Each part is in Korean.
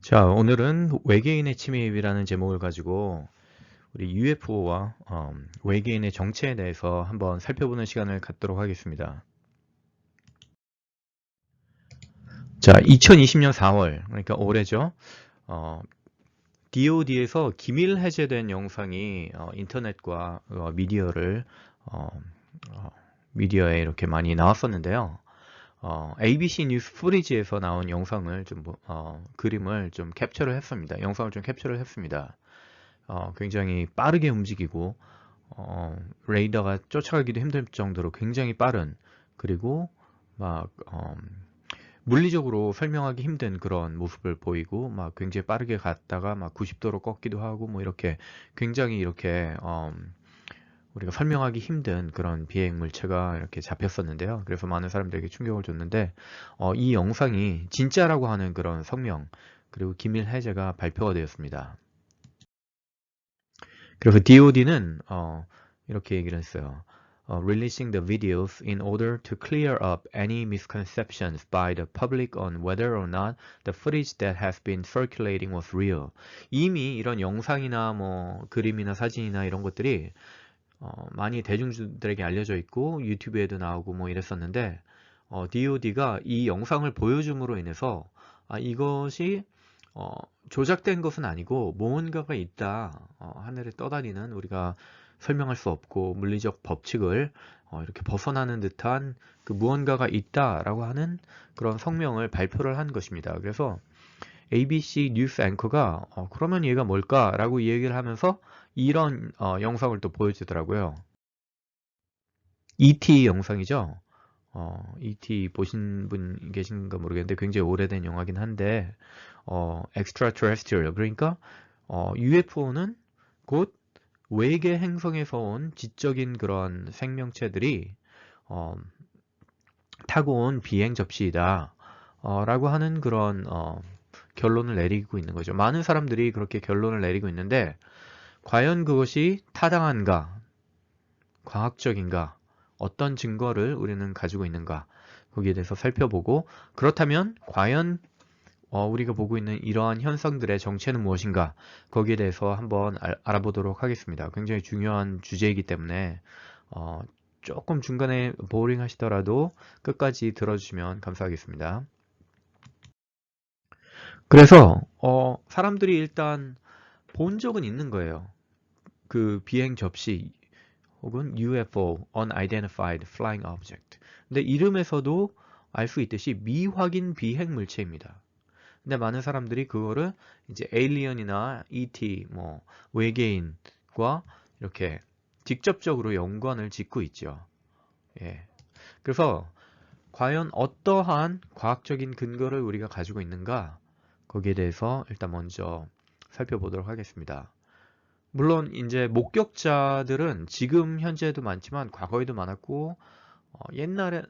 자, 오늘은 외계인의 침입이라는 제목을 가지고 우리 UFO와 외계인의 정체에 대해서 한번 살펴보는 시간을 갖도록 하겠습니다. 자, 2020년 4월, 그러니까 올해죠. DOD에서 기밀 해제된 영상이 인터넷과 어, 미디어에 이렇게 많이 나왔었는데요. ABC 뉴스 프리지에서 나온 영상을 그림을 좀 캡처를 했습니다. 영상을 좀 캡처를 했습니다. 굉장히 빠르게 움직이고 레이더가 쫓아가기도 힘들 정도로 굉장히 빠른, 그리고 막 물리적으로 설명하기 힘든 그런 모습을 보이고, 막 굉장히 빠르게 갔다가 막 90도로 꺾기도 하고, 뭐 이렇게 굉장히 이렇게 우리가 설명하기 힘든 그런 비행 물체가 이렇게 잡혔었는데요. 그래서 많은 사람들에게 충격을 줬는데, 이 영상이 진짜라고 하는 그런 성명, 그리고 기밀 해제가 발표가 되었습니다. 그래서 DOD는 이렇게 얘기를 했어요. Releasing the videos in order to clear up any misconceptions by the public on whether or not the footage that has been circulating was real. 이미 이런 영상이나 뭐 그림이나 사진이나 이런 것들이 많이 대중들에게 알려져 있고 유튜브에도 나오고 뭐 이랬었는데, DOD가 이 영상을 보여줌으로 인해서 이것이 조작된 것은 아니고 무언가가 있다. 하늘에 떠다니는, 우리가 설명할 수 없고 물리적 법칙을 이렇게 벗어나는 듯한 그 무언가가 있다라고 하는 그런 성명을 발표를 한 것입니다. 그래서 ABC 뉴스 앵커가 그러면 얘가 뭘까라고 얘기를 하면서 이런 영상을 또 보여주더라고요. ET 영상이죠. ET 보신 분 계신가 모르겠는데 굉장히 오래된 영화긴 한데, extraterrestrial, 그러니까 UFO는 곧 외계 행성에서 온 지적인 그런 생명체들이 어, 타고 온 비행 접시이다 라고 하는 그런 결론을 내리고 있는 거죠. 많은 사람들이 그렇게 결론을 내리고 있는데, 과연 그것이 타당한가, 과학적인가, 어떤 증거를 우리는 가지고 있는가, 거기에 대해서 살펴보고, 그렇다면 과연 우리가 보고 있는 이러한 현상들의 정체는 무엇인가, 거기에 대해서 한번 알아보도록 하겠습니다. 굉장히 중요한 주제이기 때문에 조금 중간에 보링 하시더라도 끝까지 들어주시면 감사하겠습니다. 그래서 사람들이 일단 본 적은 있는 거예요. 그 비행 접시 혹은 UFO, Unidentified Flying Object. 근데 이름에서도 알 수 있듯이 미확인 비행 물체입니다. 근데 많은 사람들이 그거를 이제 에일리언이나 ET, 뭐 외계인과 이렇게 직접적으로 연관을 짓고 있죠. 예. 그래서 과연 어떠한 과학적인 근거를 우리가 가지고 있는가, 거기에 대해서 일단 먼저 살펴보도록 하겠습니다. 물론 이제 목격자들은 지금 현재도 많지만 과거에도 많았고, 옛날에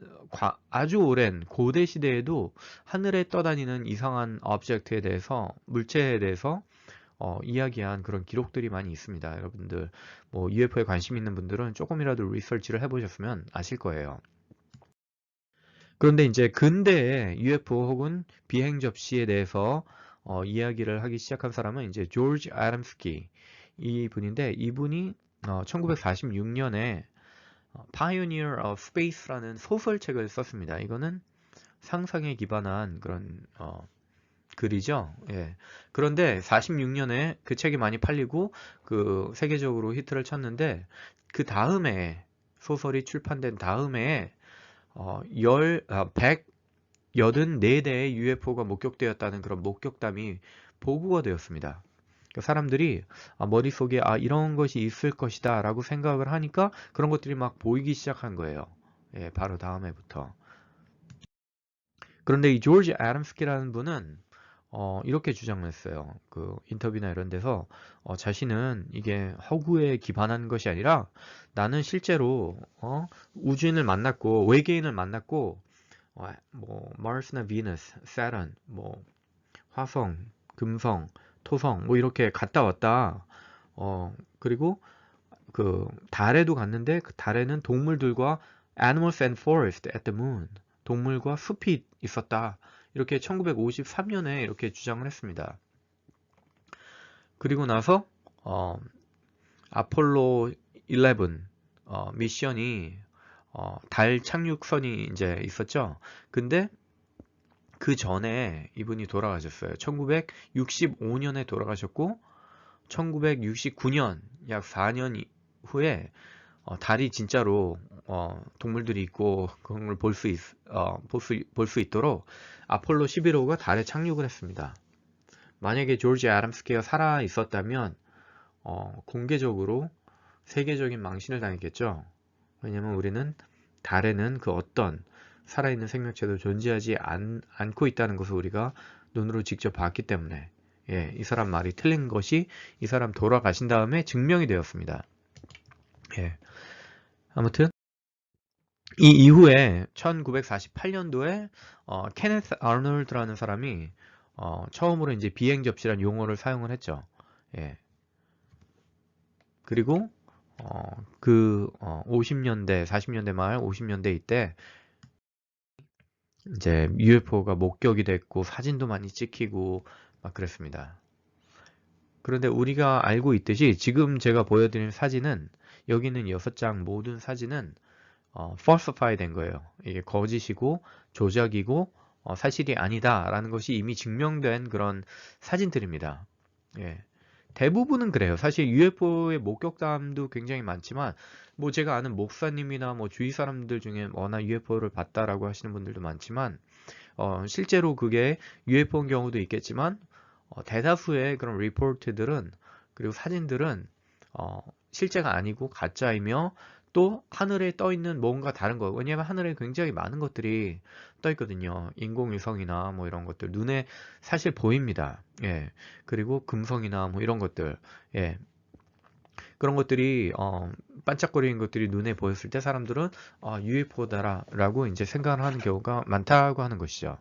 아주 오랜 고대 시대에도 하늘에 떠다니는 이상한 오브젝트에 대해서, 물체에 대해서 이야기한 그런 기록들이 많이 있습니다. 여러분들 뭐 UFO에 관심 있는 분들은 조금이라도 리서치를 해보셨으면 아실 거예요. 그런데 이제 근대에 UFO 혹은 비행 접시에 대해서 이야기를 하기 시작한 사람은 이제 조지 아담스키, 이 분인데, 이분이 1946년에 Pioneer of Space라는 소설책을 썼습니다. 이거는 상상에 기반한 그런 글이죠. 예. 그런데 46년에 그 책이 많이 팔리고 그 세계적으로 히트를 쳤는데, 그 다음에 소설이 출판된 다음에 184대의 UFO가 목격되었다는 그런 목격담이 보고가 되었습니다. 그러니까 사람들이 머릿속에 이런 것이 있을 것이다 라고 생각을 하니까 그런 것들이 막 보이기 시작한 거예요. 예, 바로 다음해부터. 그런데 이 조지 애덤스키라는 분은 이렇게 주장을 했어요. 그 인터뷰나 이런 데서 자신은 이게 허구에 기반한 것이 아니라, 나는 실제로 우주인을 만났고 외계인을 만났고, 뭐 마르스나 비너스, 세런, 뭐 화성, 금성, 토성 뭐 이렇게 갔다 왔다. 그리고 그 달에도 갔는데, 그 달에는 동물들과 Animals and Forest at the Moon, 동물과 숲이 있었다. 이렇게 1953년에 이렇게 주장을 했습니다. 그리고 나서 아폴로 11 미션이 달 착륙선이 이제 있었죠. 근데 그 전에 이분이 돌아가셨어요. 1965년에 돌아가셨고 1969년 약 4년 후에 달이 진짜로 동물들이 있고 그런 걸 볼 수 있도록 아폴로 11호가 달에 착륙을 했습니다. 만약에 조지 애덤스키가 살아 있었다면 공개적으로 세계적인 망신을 당했겠죠. 왜냐면 우리는 달에는 그 어떤 살아있는 생명체도 존재하지 않고 있다는 것을 우리가 눈으로 직접 봤기 때문에 예, 이 사람 말이 틀린 것이 이 사람 돌아가신 다음에 증명이 되었습니다. 예, 아무튼 이 이후에 1948년도에 케네스 아놀드라는 사람이 처음으로 이제 비행 접시란 용어를 사용을 했죠. 예. 그리고 50년대, 40년대 말 50년대 이때 이제 UFO가 목격이 됐고 사진도 많이 찍히고 막 그랬습니다. 그런데 우리가 알고 있듯이 지금 제가 보여드린 사진은 여기 있는 6장 모든 사진은 falsify 된 거예요. 이게 거짓이고 조작이고 사실이 아니다라는 것이 이미 증명된 그런 사진들입니다. 예. 대부분은 그래요. 사실 UFO의 목격담도 굉장히 많지만 뭐 제가 아는 목사님이나 뭐 주위 사람들 중에 워낙 UFO를 봤다라고 하시는 분들도 많지만 실제로 그게 UFO인 경우도 있겠지만 대다수의 그런 리포트들은 그리고 사진들은 실제가 아니고 가짜이며 또 하늘에 떠 있는 뭔가 다른 거. 왜냐하면 하늘에 굉장히 많은 것들이 떠 있거든요. 인공위성이나 뭐 이런 것들 눈에 사실 보입니다. 예. 그리고 금성이나 뭐 이런 것들. 예. 그런 것들이 반짝거리는 것들이 눈에 보였을 때 사람들은 UFO다라고 이제 생각을 하는 경우가 많다고 하는 것이죠.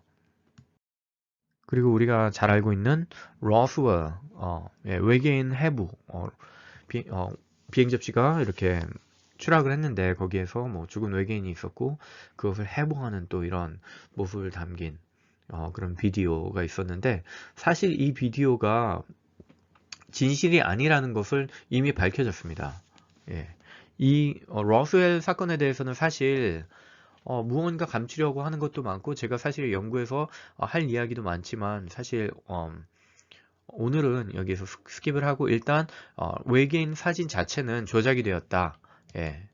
그리고 우리가 잘 알고 있는 로스웰 예, 외계인 해부 비행 접시가 이렇게 추락을 했는데 거기에서 뭐 죽은 외계인이 있었고 그것을 해부하는 또 이런 모습을 담긴 그런 비디오가 있었는데 사실 이 비디오가 진실이 아니라는 것을 이미 밝혀졌습니다. 예. 이 러스웰 사건에 대해서는 사실 무언가 감추려고 하는 것도 많고 제가 사실 연구에서 할 이야기도 많지만 사실 오늘은 여기서 스킵을 하고 일단 외계인 사진 자체는 조작이 되었다. 예.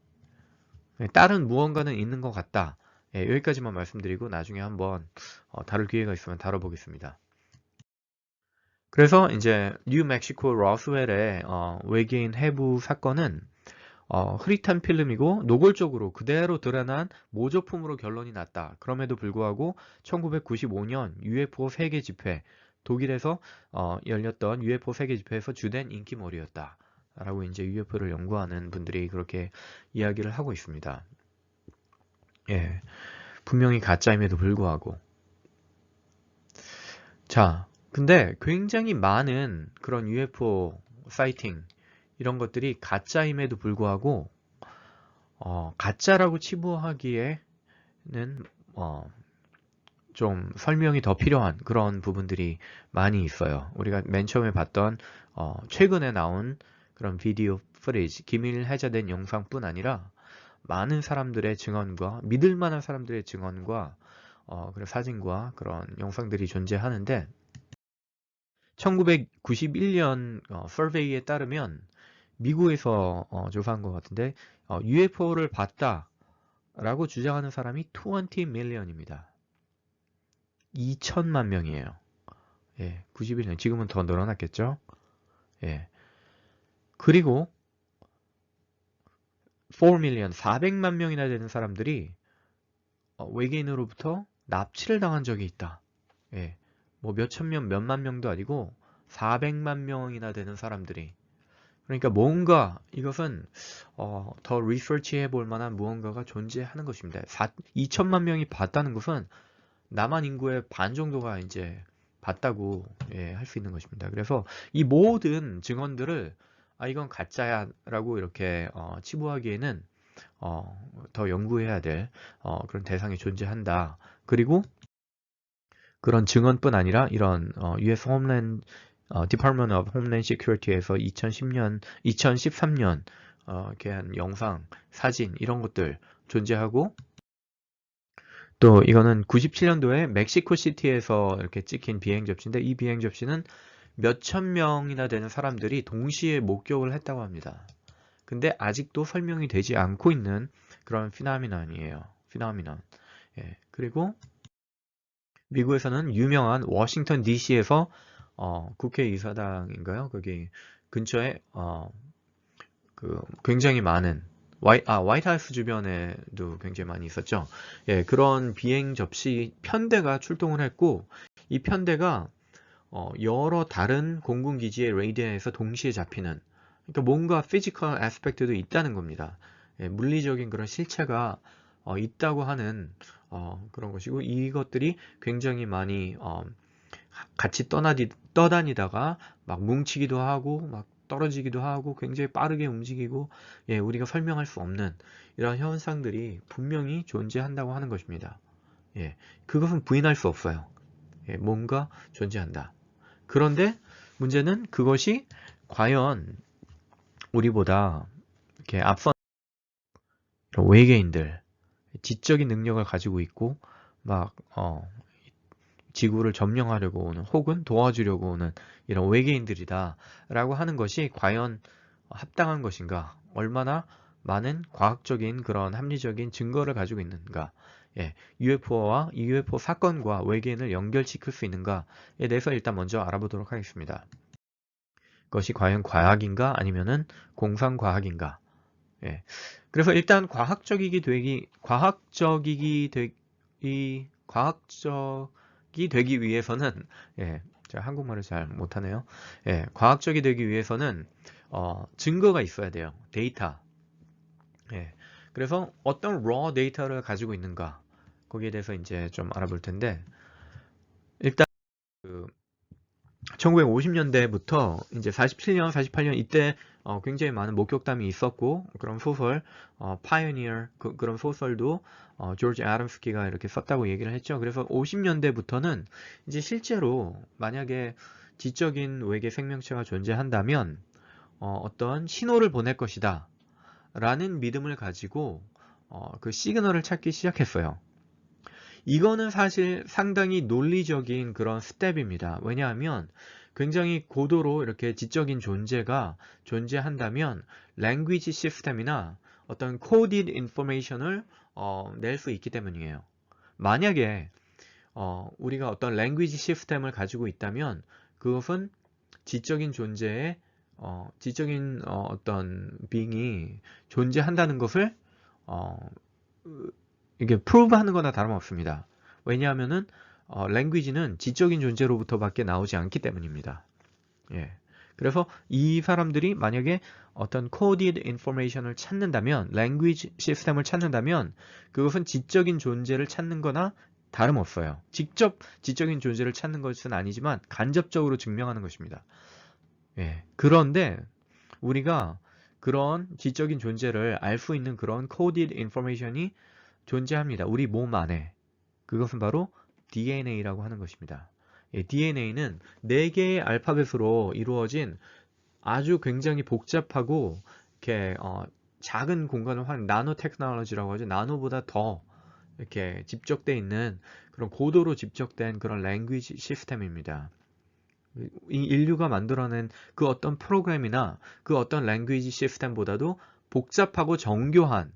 다른 무언가는 있는 것 같다. 예, 여기까지만 말씀드리고 나중에 한번 다룰 기회가 있으면 다뤄보겠습니다. 그래서 이제 뉴멕시코 러스웰의 외계인 해부 사건은 흐릿한 필름이고 노골적으로 그대로 드러난 모조품으로 결론이 났다. 그럼에도 불구하고 1995년 UFO 세계 집회, 독일에서 열렸던 UFO 세계 집회에서 주된 인기몰이였다. 라고 이제 UFO를 연구하는 분들이 그렇게 이야기를 하고 있습니다. 예, 분명히 가짜임에도 불구하고. 자, 근데 굉장히 많은 그런 UFO 사이팅 이런 것들이 가짜임에도 불구하고 가짜라고 치부하기에는 좀 설명이 더 필요한 그런 부분들이 많이 있어요. 우리가 맨 처음에 봤던 최근에 나온 그런 비디오 프리지, 기밀 해제된 영상뿐 아니라 많은 사람들의 증언과 믿을 만한 사람들의 증언과 그런 사진과 그런 영상들이 존재하는데 1991년 서베이에 따르면 미국에서 조사한 것 같은데 UFO를 봤다라고 주장하는 사람이 20 million입니다. 2천만 명이에요. 예, 91년 지금은 더 늘어났겠죠? 예. 그리고 4 million 400만 명이나 되는 사람들이 외계인으로부터 납치를 당한 적이 있다. 예. 뭐 몇천 명, 몇만 명도 아니고 400만 명이나 되는 사람들이 그러니까 뭔가 이것은 더 리서치해 볼 만한 무언가가 존재하는 것입니다. 2천만 명이 봤다는 것은 남한 인구의 반 정도가 이제 봤다고 예, 할 수 있는 것입니다. 그래서 이 모든 증언들을 이건 가짜야 라고 이렇게 치부하기에는 더 연구해야 될 그런 대상이 존재한다. 그리고 그런 증언뿐 아니라 이런 US 홈랜드 Department of Homeland Security에서 2013년 이렇게 한 영상, 사진 이런 것들 존재하고 또 이거는 97년도에 멕시코 시티에서 이렇게 찍힌 비행 접시인데 이 비행 접시는 몇천 명이나 되는 사람들이 동시에 목격을 했다고 합니다. 근데 아직도 설명이 되지 않고 있는 그런 피나미넌이에요. 피나미넌. 예, 그리고 미국에서는 유명한 워싱턴 DC에서 국회의사당인가요? 거기 근처에 굉장히 많은 화이트하우스 주변에도 굉장히 많이 있었죠. 예, 그런 비행 접시 편대가 출동을 했고 이 편대가 여러 다른 공군기지의 레이더에서 동시에 잡히는 그러니까 뭔가 피지컬 애스펙트도 있다는 겁니다. 예, 물리적인 그런 실체가 있다고 하는 그런 것이고 이것들이 굉장히 많이 같이 떠다니다가 막 뭉치기도 하고 막 떨어지기도 하고 굉장히 빠르게 움직이고 예, 우리가 설명할 수 없는 이런 현상들이 분명히 존재한다고 하는 것입니다. 예, 그것은 부인할 수 없어요. 예, 뭔가 존재한다. 그런데 문제는 그것이 과연 우리보다 이렇게 앞선 외계인들, 지적인 능력을 가지고 있고 막 지구를 점령하려고 오는 혹은 도와주려고 오는 이런 외계인들이다 라고 하는 것이 과연 합당한 것인가, 얼마나 많은 과학적인 그런 합리적인 증거를 가지고 있는가, 예, UFO와 이 UFO 사건과 외계인을 연결시킬 수 있는가에 대해서 일단 먼저 알아보도록 하겠습니다. 그것이 과연 과학인가 아니면은 공상과학인가. 예. 그래서 일단 과학적이 되기 위해서는 예, 제가 한국말을 잘 못하네요. 예, 과학적이 되기 위해서는 증거가 있어야 돼요. 데이터. 예. 그래서 어떤 raw 데이터를 가지고 있는가 거기에 대해서 이제 좀 알아볼 텐데 일단 그 1950년대부터 이제 47년, 48년 이때 굉장히 많은 목격담이 있었고 그런 소설, 파이오니어 그런 소설도 조지 아담스키가 이렇게 썼다고 얘기를 했죠. 그래서 50년대부터는 이제 실제로 만약에 지적인 외계 생명체가 존재한다면 어떤 신호를 보낼 것이다 라는 믿음을 가지고 그 시그널을 찾기 시작했어요. 이거는 사실 상당히 논리적인 그런 스텝입니다. 왜냐하면 굉장히 고도로 이렇게 지적인 존재가 존재한다면 language 시스템이나 어떤 coded information을 낼 수 있기 때문이에요. 만약에 우리가 어떤 language 시스템을 가지고 있다면 그것은 지적인 존재의 지적인 어떤 being이 존재한다는 것을 이게 프로브하는 거나 다름없습니다. 왜냐하면은 language는 지적인 존재로부터밖에 나오지 않기 때문입니다. 예. 그래서 이 사람들이 만약에 어떤 coded information을 찾는다면, language 시스템을 찾는다면 그것은 지적인 존재를 찾는 거나 다름없어요. 직접 지적인 존재를 찾는 것은 아니지만 간접적으로 증명하는 것입니다. 예. 그런데 우리가 그런 지적인 존재를 알 수 있는 그런 coded information이 존재합니다. 우리 몸 안에. 그것은 바로 DNA라고 하는 것입니다. DNA는 4개의 알파벳으로 이루어진 아주 굉장히 복잡하고 이렇게 작은 공간을 활용, 나노 테크놀로지라고 하죠. 나노보다 더 이렇게 집적되어 있는 그런 고도로 집적된 그런 랭귀지 시스템입니다. 이 인류가 만들어낸 그 어떤 프로그램이나 그 어떤 랭귀지 시스템보다도 복잡하고 정교한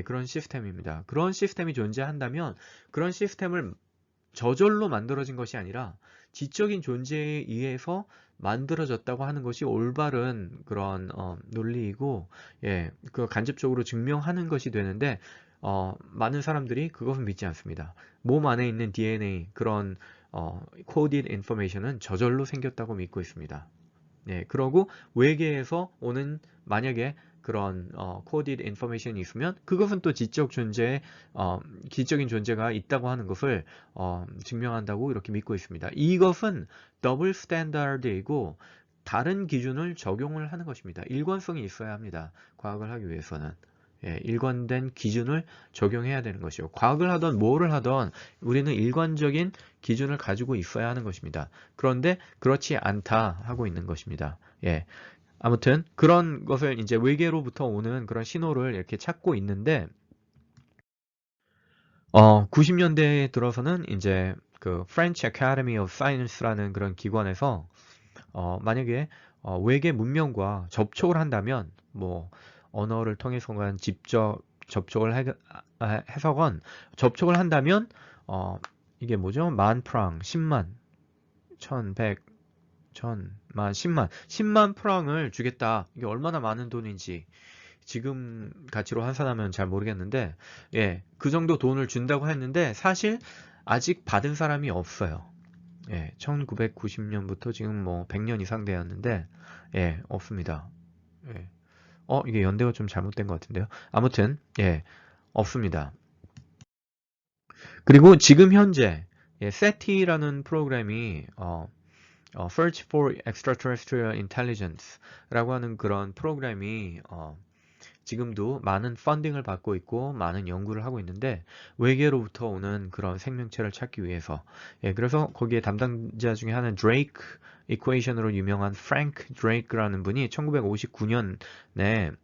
그런 시스템입니다. 그런 시스템이 존재한다면 그런 시스템을 저절로 만들어진 것이 아니라 지적인 존재에 의해서 만들어졌다고 하는 것이 올바른 그런 논리이고 그 간접적으로 증명하는 것이 되는데 많은 사람들이 그것은 믿지 않습니다. 몸 안에 있는 DNA 그런 coded information은 저절로 생겼다고 믿고 있습니다. 그러고 외계에서 오는 만약에 그런 coded information이 있으면 그것은 또 지적 존재의 기적인 존재가 있다고 하는 것을 증명한다고 이렇게 믿고 있습니다. 이것은 더블 스탠다드이고 다른 기준을 적용을 하는 것입니다. 일관성이 있어야 합니다. 과학을 하기 위해서는. 예, 일관된 기준을 적용해야 되는 것이요. 과학을 하던 뭐를 하던 우리는 일관적인 기준을 가지고 있어야 하는 것입니다. 그런데 그렇지 않다 하고 있는 것입니다. 예. 아무튼 그런 것을 이제 외계로부터 오는 그런 신호를 이렇게 찾고 있는데 90년대에 들어서는 이제 그 French Academy of Science라는 그런 기관에서 만약에 외계 문명과 접촉을 한다면 뭐 언어를 통해서건 직접 접촉을 해서건 접촉을 한다면 이게 뭐죠? 만 프랑, 10만, 1100, 1000만, 10만 프랑을 주겠다. 이게 얼마나 많은 돈인지 지금 가치로 환산하면 잘 모르겠는데 예, 그 정도 돈을 준다고 했는데 사실 아직 받은 사람이 없어요. 예, 1990년부터 지금 뭐 100년 이상 되었는데 예, 없습니다. 예. 이게 연대가 좀 잘못된 것 같은데요. 아무튼 예, 없습니다. 그리고 지금 현재 예, SETI라는 프로그램이 Search for Extraterrestrial Intelligence라고 하는 그런 프로그램이 지금도 많은 펀딩을 받고 있고 많은 연구를 하고 있는데 외계로부터 오는 그런 생명체를 찾기 위해서 예, 그래서 거기에 담당자 중에 하나는 드레이크 이퀘이션으로 유명한 프랭크 드레이크라는 분이 1959년에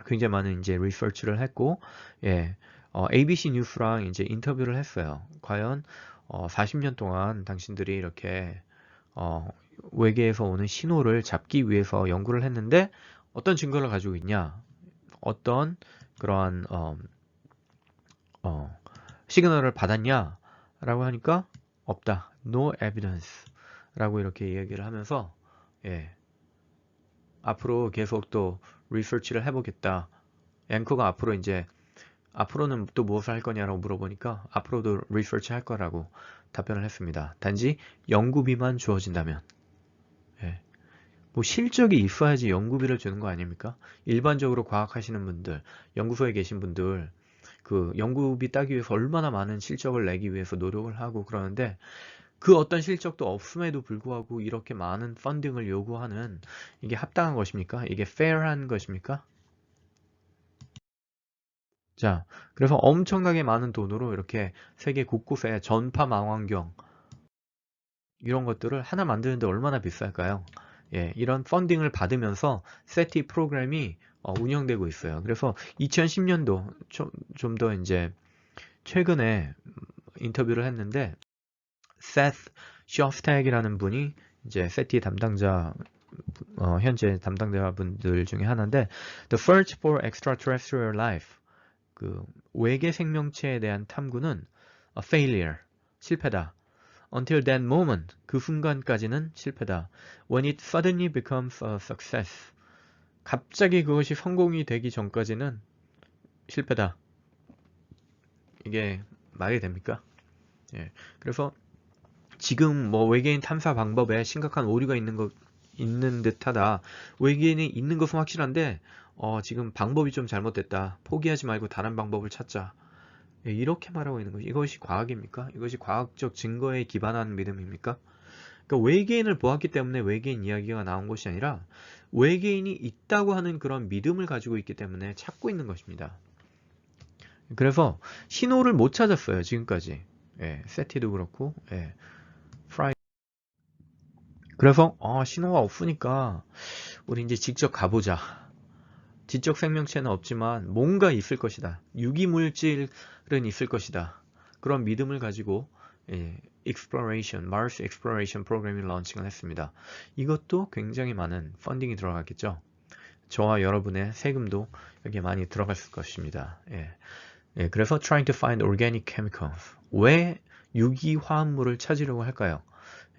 굉장히 많은 이제 리서치를 했고 예, ABC 뉴스랑 이제 인터뷰를 했어요. 과연 40년 동안 당신들이 이렇게 외계에서 오는 신호를 잡기 위해서 연구를 했는데 어떤 증거를 가지고 있냐? 어떤 그러한 시그널을 받았냐? 라고 하니까 없다. No evidence. 라고 이렇게 이야기를 하면서 예, 앞으로 계속 또 리서치를 해보겠다. 앵커가 앞으로 이제 앞으로는 또 무엇을 할 거냐라고 물어보니까 앞으로도 리서치 할 거라고 답변을 했습니다. 단지 연구비만 주어진다면 예. 뭐 실적이 있어야지 연구비를 주는 거 아닙니까? 일반적으로 과학하시는 분들, 연구소에 계신 분들 그 연구비 따기 위해서 얼마나 많은 실적을 내기 위해서 노력을 하고 그러는데 그 어떤 실적도 없음에도 불구하고 이렇게 많은 펀딩을 요구하는 이게 합당한 것입니까? 이게 fair한 것입니까? 자, 그래서 엄청나게 많은 돈으로 이렇게 세계 곳곳에 전파 망원경 이런 것들을 하나 만드는데 얼마나 비쌀까요? 예, 이런 펀딩을 받으면서 세티 프로그램이 운영되고 있어요. 그래서 2010년도 좀 더 이제 최근에 인터뷰를 했는데 세스 쇼스택이라는 분이 이제 세티 담당자 현재 담당자분들 중에 하나인데 The Search for Extraterrestrial Life 그 외계 생명체에 대한 탐구는 a failure 실패다. Until that moment 그 순간까지는 실패다. When it suddenly becomes a success 갑자기 그것이 성공이 되기 전까지는 실패다. 이게 말이 됩니까? 예. 그래서 지금 뭐 외계인 탐사 방법에 심각한 오류가 있는 듯하다. 외계인이 있는 것은 확실한데 지금 방법이 좀 잘못됐다. 포기하지 말고 다른 방법을 찾자. 예, 이렇게 말하고 있는 것이 이것이 과학입니까? 이것이 과학적 증거에 기반한 믿음입니까? 그러니까 외계인을 보았기 때문에 외계인 이야기가 나온 것이 아니라 외계인이 있다고 하는 그런 믿음을 가지고 있기 때문에 찾고 있는 것입니다. 그래서 신호를 못 찾았어요, 지금까지. 예, 세티도 그렇고, 예, 프라이. 그래서 신호가 없으니까 우리 이제 직접 가보자. 지적 생명체는 없지만 뭔가 있을 것이다. 유기물질은 있을 것이다. 그런 믿음을 가지고 예, Mars Exploration 프로그램을 런칭을 했습니다. 이것도 굉장히 많은 펀딩이 들어갔겠죠. 저와 여러분의 세금도 여기에 많이 들어갔을 것입니다. 예. 예, 그래서 trying to find organic chemicals. 왜 유기화합물을 찾으려고 할까요?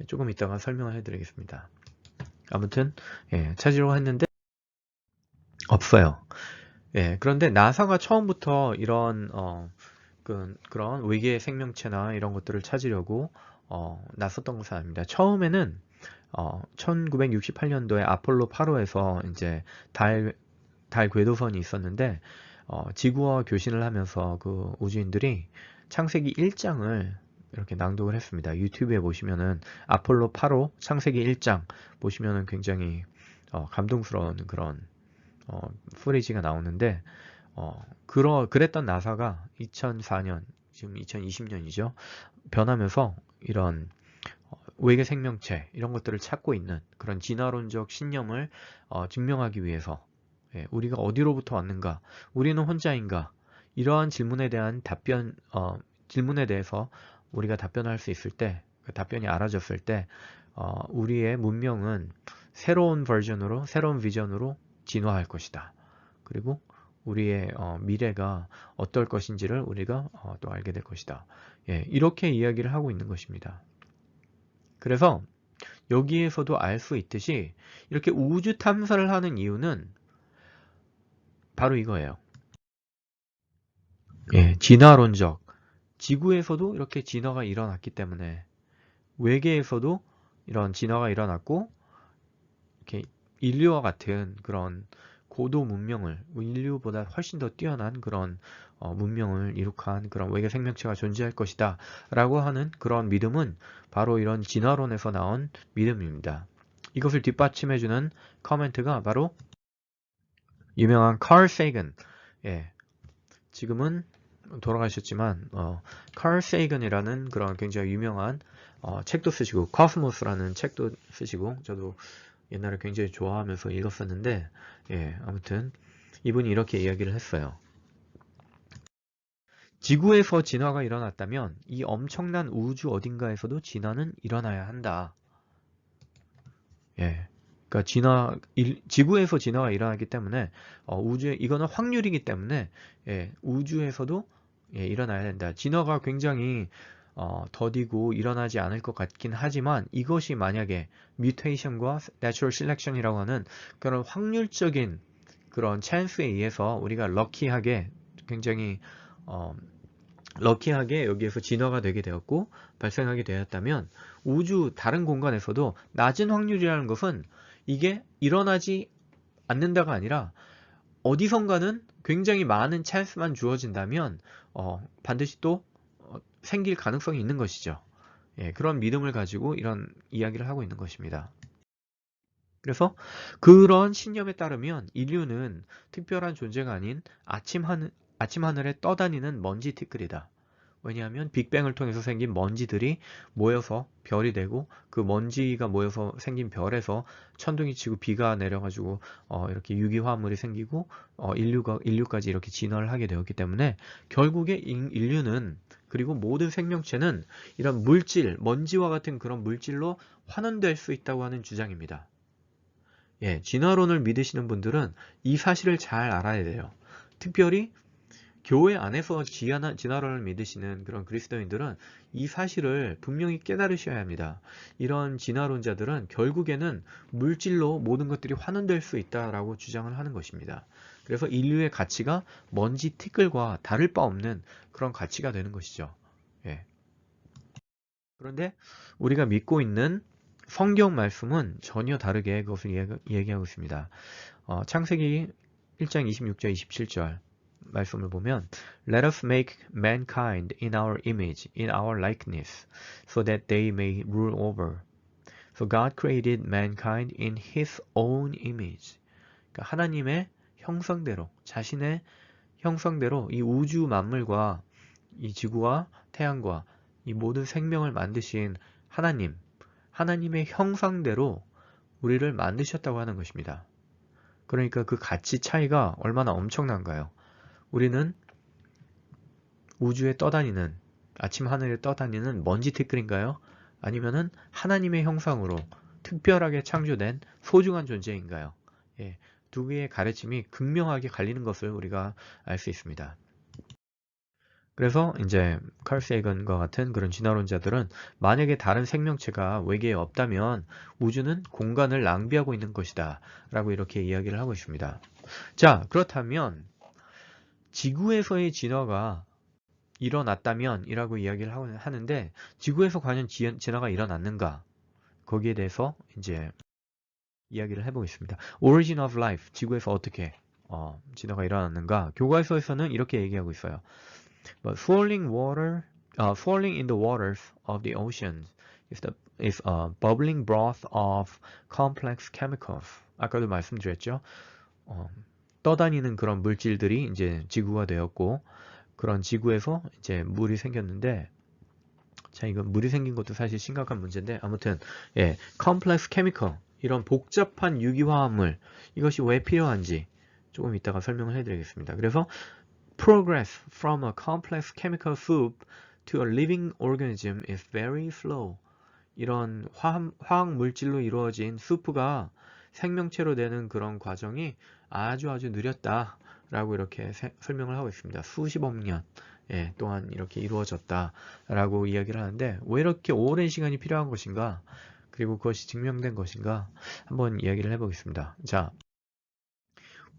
예, 조금 이따가 설명을 해드리겠습니다. 아무튼 예, 찾으려고 했는데 없어요. 예, 그런데 나사가 처음부터 이런 그런 외계 생명체나 이런 것들을 찾으려고 나섰던 것은 아닙니다. 처음에는 1968년도에 아폴로 8호에서 이제 달 궤도선이 있었는데 지구와 교신을 하면서 그 우주인들이 창세기 1장을 이렇게 낭독을 했습니다. 유튜브에 보시면은 아폴로 8호 창세기 1장 보시면은 굉장히 감동스러운 그런 프리지가 나오는데 그랬던 나사가 2004년, 지금 2020년이죠. 변하면서 이런 외계 생명체 이런 것들을 찾고 있는 그런 진화론적 신념을 증명하기 위해서 우리가 어디로부터 왔는가, 우리는 혼자인가, 이러한 질문에 대한 질문에 대해서 우리가 답변할 수 있을 때, 그 답변이 알아졌을 때, 우리의 문명은 새로운 버전으로, 새로운 비전으로 진화할 것이다. 그리고 우리의 미래가 어떨 것인지를 우리가 또 알게 될 것이다. 이렇게 이야기를 하고 있는 것입니다. 그래서 여기에서도 알 수 있듯이 이렇게 우주 탐사를 하는 이유는 바로 이거예요. 진화론적. 지구에서도 이렇게 진화가 일어났기 때문에 외계에서도 이런 진화가 일어났고 이렇게 인류와 같은 그런 고도 문명을 인류보다 훨씬 더 뛰어난 그런 문명을 이룩한 그런 외계 생명체가 존재할 것이다 라고 하는 그런 믿음은 바로 이런 진화론에서 나온 믿음입니다. 이것을 뒷받침해주는 커멘트가 바로 유명한 칼 세이건, 지금은 돌아가셨지만 칼 세이건이라는 그런 굉장히 유명한 책도 쓰시고 코스모스라는 책도 쓰시고 저도 옛날에 굉장히 좋아하면서 읽었었는데 아무튼 이분이 이렇게 이야기를 했어요. 지구에서 진화가 일어났다면 이 엄청난 우주 어딘가에서도 진화는 일어나야 한다. 그러니까 지구에서 진화가 일어나기 때문에 우주에 이거는 확률이기 때문에 우주에서도 일어나야 된다. 진화가 굉장히 더디고 일어나지 않을 것 같긴 하지만 이것이 만약에 뮤테이션과 내추럴 셀렉션이라고 하는 그런 확률적인 그런 찬스에 의해서 우리가 굉장히 럭키하게 여기에서 진화가 되게 되었고 발생하게 되었다면 우주 다른 공간에서도 낮은 확률이라는 것은 이게 일어나지 않는다가 아니라 어디선가는 굉장히 많은 찬스만 주어진다면 반드시 또 생길 가능성이 있는 것이죠. 그런 믿음을 가지고 이런 이야기를 하고 있는 것입니다. 그래서 그런 신념에 따르면 인류는 특별한 존재가 아닌 아침 하늘에 떠다니는 먼지 티끌이다. 왜냐하면 빅뱅을 통해서 생긴 먼지들이 모여서 별이 되고 그 먼지가 모여서 생긴 별에서 천둥이 치고 비가 내려가지고 이렇게 유기화합물이 생기고 인류까지 이렇게 진화를 하게 되었기 때문에 결국에 인류는 그리고 모든 생명체는 이런 물질, 먼지와 같은 그런 물질로 환원될 수 있다고 하는 주장입니다. 진화론을 믿으시는 분들은 이 사실을 잘 알아야 돼요. 특별히 교회 안에서 진화론을 믿으시는 그런 그리스도인들은 이 사실을 분명히 깨달으셔야 합니다. 이런 진화론자들은 결국에는 물질로 모든 것들이 환원될 수 있다라고 주장을 하는 것입니다. 그래서 인류의 가치가 먼지 티끌과 다를 바 없는 그런 가치가 되는 것이죠. 그런데 우리가 믿고 있는 성경 말씀은 전혀 다르게 그것을 얘기하고 있습니다. 창세기 1장 26절 27절 말씀을 보면 Let us make mankind in our image, in our likeness, so that they may rule over. So God created mankind in His own image. 그러니까 하나님의 형상대로, 자신의 형상대로 이 우주 만물과 이 지구와 태양과 이 모든 생명을 만드신 하나님의 형상대로 우리를 만드셨다고 하는 것입니다. 그러니까 그 가치 차이가 얼마나 엄청난가요? 우리는 우주에 떠다니는, 아침 하늘에 떠다니는 먼지 티끌인가요? 아니면은 하나님의 형상으로 특별하게 창조된 소중한 존재인가요? 두 개의 가르침이 극명하게 갈리는 것을 우리가 알 수 있습니다. 그래서 이제 칼 세이건과 같은 그런 진화론자들은 만약에 다른 생명체가 외계에 없다면 우주는 공간을 낭비하고 있는 것이다 라고 이렇게 이야기를 하고 있습니다. 자, 그렇다면 지구에서의 진화가 일어났다면 이라고 이야기를 하는데 지구에서 과연 진화가 일어났는가? 거기에 대해서 이제 이야기를 해보겠습니다. Origin of Life, 지구에서 어떻게 진화가 일어났는가? 교과서에서는 이렇게 얘기하고 있어요. But falling in the waters of the oceans is a bubbling broth of complex chemicals. 아까도 말씀드렸죠. 떠다니는 그런 물질들이 이제 지구가 되었고, 그런 지구에서 이제 물이 생겼는데, 자, 이건 물이 생긴 것도 사실 심각한 문제인데, 아무튼, 예, complex chemical, 이런 복잡한 유기화합물, 이것이 왜 필요한지 조금 이따가 설명을 해드리겠습니다. 그래서, progress from a complex chemical soup to a living organism is very slow. 이런 화학 물질로 이루어진 수프가 생명체로 되는 그런 과정이 아주 느렸다라고 이렇게 설명을 하고 있습니다. 수십억 년 동안 이렇게 이루어졌다라고 이야기를 하는데 왜 이렇게 오랜 시간이 필요한 것인가? 그리고 그것이 증명된 것인가? 한번 이야기를 해보겠습니다. 자,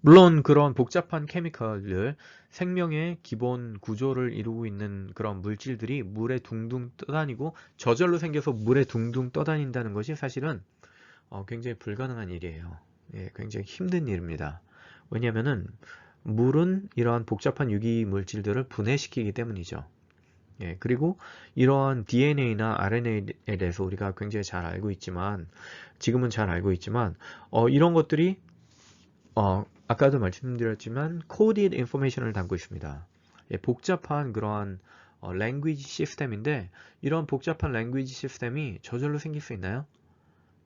물론 그런 복잡한 케미컬들, 생명의 기본 구조를 이루고 있는 그런 물질들이 물에 둥둥 떠다니고 저절로 생겨서 물에 둥둥 떠다닌다는 것이 사실은 굉장히 불가능한 일이에요. 예, 굉장히 힘든 일입니다. 왜냐하면은 물은 이러한 복잡한 유기 물질들을 분해시키기 때문이죠. 예, 그리고 이러한 DNA나 RNA에 대해서 우리가 굉장히 잘 알고 있지만, 지금은 잘 알고 있지만, 이런 것들이 아까도 말씀드렸지만 coded information을 담고 있습니다. 예, 복잡한 그러한 language 시스템인데 이런 복잡한 language 시스템이 저절로 생길 수 있나요?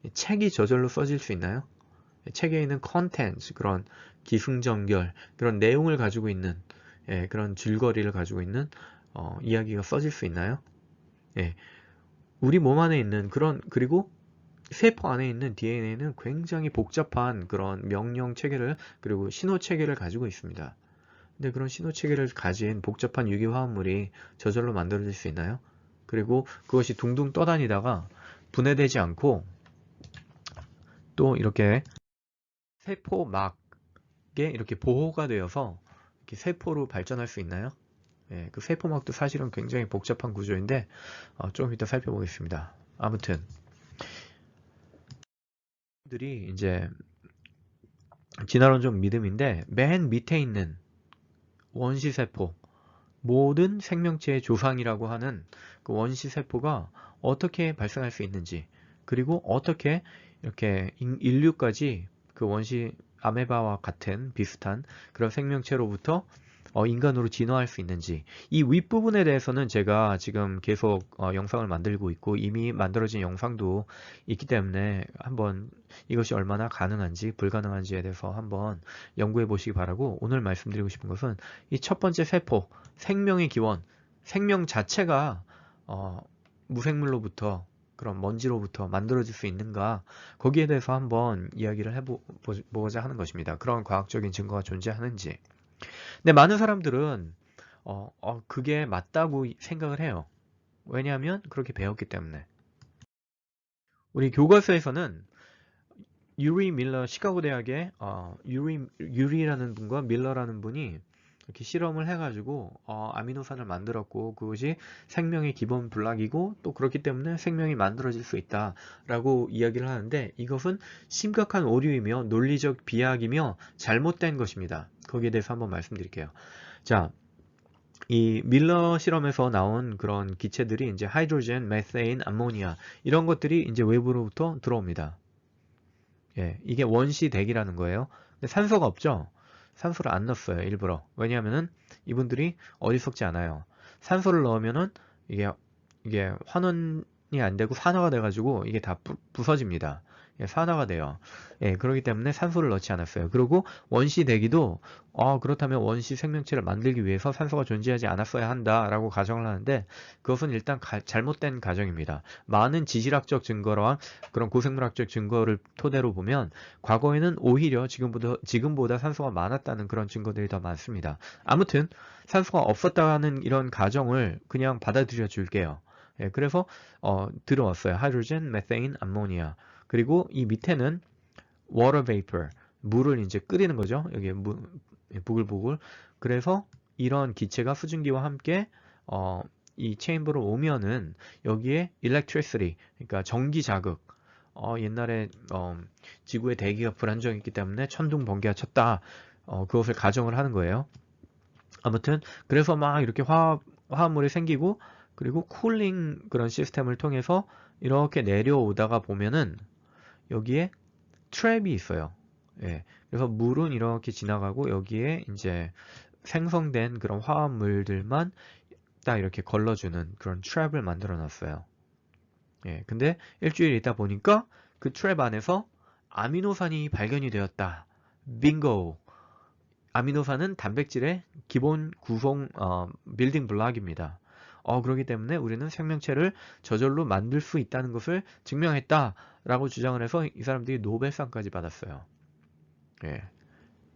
예, 책이 저절로 써질 수 있나요? 예, 책에 있는 content, 그런 기승전결, 그런 내용을 가지고 있는 그런 줄거리를 가지고 있는 이야기가 써질 수 있나요? 예, 우리 몸 안에 있는 그리고 세포 안에 있는 DNA는 굉장히 복잡한 그런 명령 체계를 그리고 신호 체계를 가지고 있습니다. 근데 그런 신호 체계를 가진 복잡한 유기화합물이 저절로 만들어질 수 있나요? 그리고 그것이 둥둥 떠다니다가 분해되지 않고 또 이렇게 세포막에 이렇게 보호가 되어서 이렇게 세포로 발전할 수 있나요? 예, 그 세포막도 사실은 굉장히 복잡한 구조인데 조금 이따 살펴보겠습니다. 아무튼 들이 이제 진화론적 믿음인데 맨 밑에 있는 원시세포, 모든 생명체의 조상이라고 하는 그 원시세포가 어떻게 발생할 수 있는지, 그리고 어떻게 이렇게 인류까지 그 원시 아메바와 같은 비슷한 그런 생명체로부터 인간으로 진화할 수 있는지, 이 윗부분에 대해서는 제가 지금 계속 영상을 만들고 있고 이미 만들어진 영상도 있기 때문에 한번 이것이 얼마나 가능한지 불가능한지에 대해서 한번 연구해 보시기 바라고, 오늘 말씀드리고 싶은 것은 이 첫 번째 세포, 생명의 기원, 생명 자체가 무생물로부터 그런 먼지로부터 만들어질 수 있는가, 거기에 대해서 한번 이야기를 해보고자 하는 것입니다. 그런 과학적인 증거가 존재하는지. 근데 많은 사람들은 그게 맞다고 생각을 해요. 왜냐하면 그렇게 배웠기 때문에. 우리 교과서에서는 유리 밀러, 시카고 대학의 유리라는 분과 밀러라는 분이 이렇게 실험을 해가지고 아미노산을 만들었고 그것이 생명의 기본 블락이고 또 그렇기 때문에 생명이 만들어질 수 있다라고 이야기를 하는데, 이것은 심각한 오류이며 논리적 비약이며 잘못된 것입니다. 거기에 대해서 한번 말씀드릴게요. 자, 이 밀러 실험에서 나온 그런 기체들이 이제 하이드로젠, 메세인, 암모니아 이런 것들이 이제 외부로부터 들어옵니다. 예, 이게 원시대기라는 거예요. 근데 산소가 없죠? 산소를 안 넣었어요, 일부러. 왜냐하면은 이분들이 어디 썩지 않아요. 산소를 넣으면은 이게 환원이 안 되고 산화가 돼가지고 이게 다 부서집니다. 예, 산화가 돼요. 예, 그렇기 때문에 산소를 넣지 않았어요. 그리고 원시 대기도 그렇다면 원시 생명체를 만들기 위해서 산소가 존재하지 않았어야 한다라고 가정을 하는데, 그것은 일단 잘못된 가정입니다. 많은 지질학적 증거랑 그런 고생물학적 증거를 토대로 보면 과거에는 오히려 지금보다 산소가 많았다는 그런 증거들이 더 많습니다. 아무튼 산소가 없었다는 이런 가정을 그냥 받아들여 줄게요. 예, 그래서 들어왔어요. 하이드로젠, 메세인, 암모니아. 그리고 이 밑에는 water vapor, 물을 이제 끓이는 거죠. 여기 부글부글. 그래서 이런 기체가 수증기와 함께 이 체인버로 오면은 여기에 electricity, 그러니까 전기 자극. 옛날에 지구의 대기가 불안정했기 때문에 천둥 번개가 쳤다. 그것을 가정을 하는 거예요. 아무튼 그래서 막 이렇게 화합물이 생기고, 그리고 쿨링 그런 시스템을 통해서 이렇게 내려오다가 보면은 여기에 트랩이 있어요. 예. 그래서 물은 이렇게 지나가고 여기에 이제 생성된 그런 화합물들만 딱 이렇게 걸러주는 그런 트랩을 만들어 놨어요. 예. 근데 일주일 있다 보니까 그 트랩 안에서 아미노산이 발견이 되었다. 빙고! 아미노산은 단백질의 기본 구성 빌딩 블록입니다. 그렇기 때문에 우리는 생명체를 저절로 만들 수 있다는 것을 증명했다라고 주장을 해서 이 사람들이 노벨상까지 받았어요. 예.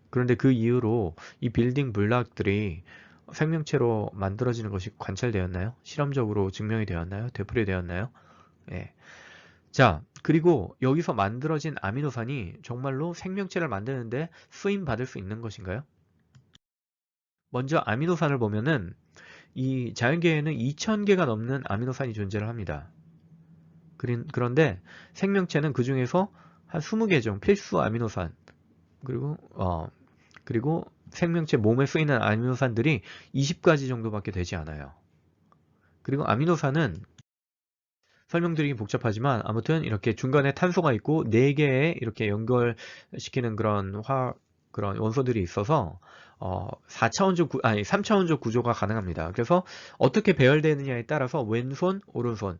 그런데 그 이후로 이 빌딩 블록들이 생명체로 만들어지는 것이 관찰되었나요? 실험적으로 증명이 되었나요? 되풀이 되었나요? 예. 자, 그리고 여기서 만들어진 아미노산이 정말로 생명체를 만드는데 쓰임 받을 수 있는 것인가요? 먼저 아미노산을 보면은 이 자연계에는 2000개가 넘는 아미노산이 존재를 합니다. 그런데 생명체는 그 중에서 한 20개 중 필수 아미노산 그리고 생명체 몸에 쓰이는 아미노산들이 20가지 정도밖에 되지 않아요. 그리고 아미노산은 설명드리기 복잡하지만 아무튼 이렇게 중간에 탄소가 있고 4개의 이렇게 연결시키는 그런 원소들이 있어서 3차원적 구조가 가능합니다. 그래서 어떻게 배열되느냐에 따라서 왼손, 오른손,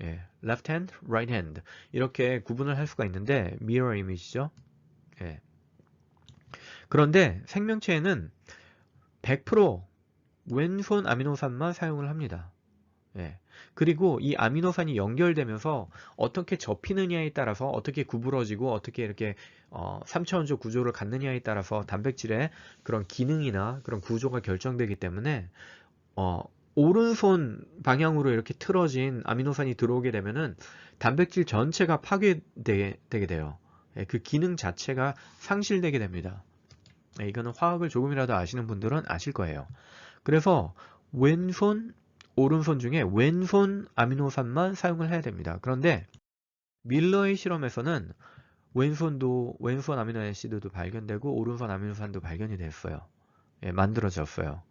예, left hand, right hand 이렇게 구분을 할 수가 있는데 mirror image죠. 예. 그런데 생명체에는 100% 왼손 아미노산만 사용을 합니다. 예. 그리고 이 아미노산이 연결되면서 어떻게 접히느냐에 따라서 어떻게 구부러지고 어떻게 이렇게 3차원적 구조를 갖느냐에 따라서 단백질의 그런 기능이나 그런 구조가 결정되기 때문에 오른손 방향으로 이렇게 틀어진 아미노산이 들어오게 되면은 단백질 전체가 파괴되게 돼요. 예, 그 기능 자체가 상실되게 됩니다. 예, 이거는 화학을 조금이라도 아시는 분들은 아실 거예요. 그래서 왼손, 오른손 중에 왼손 아미노산만 사용을 해야 됩니다. 그런데 밀러의 실험에서는 왼손 아미노아시드도 발견되고 오른손 아미노산도 발견이 됐어요. 예, 만들어졌어요.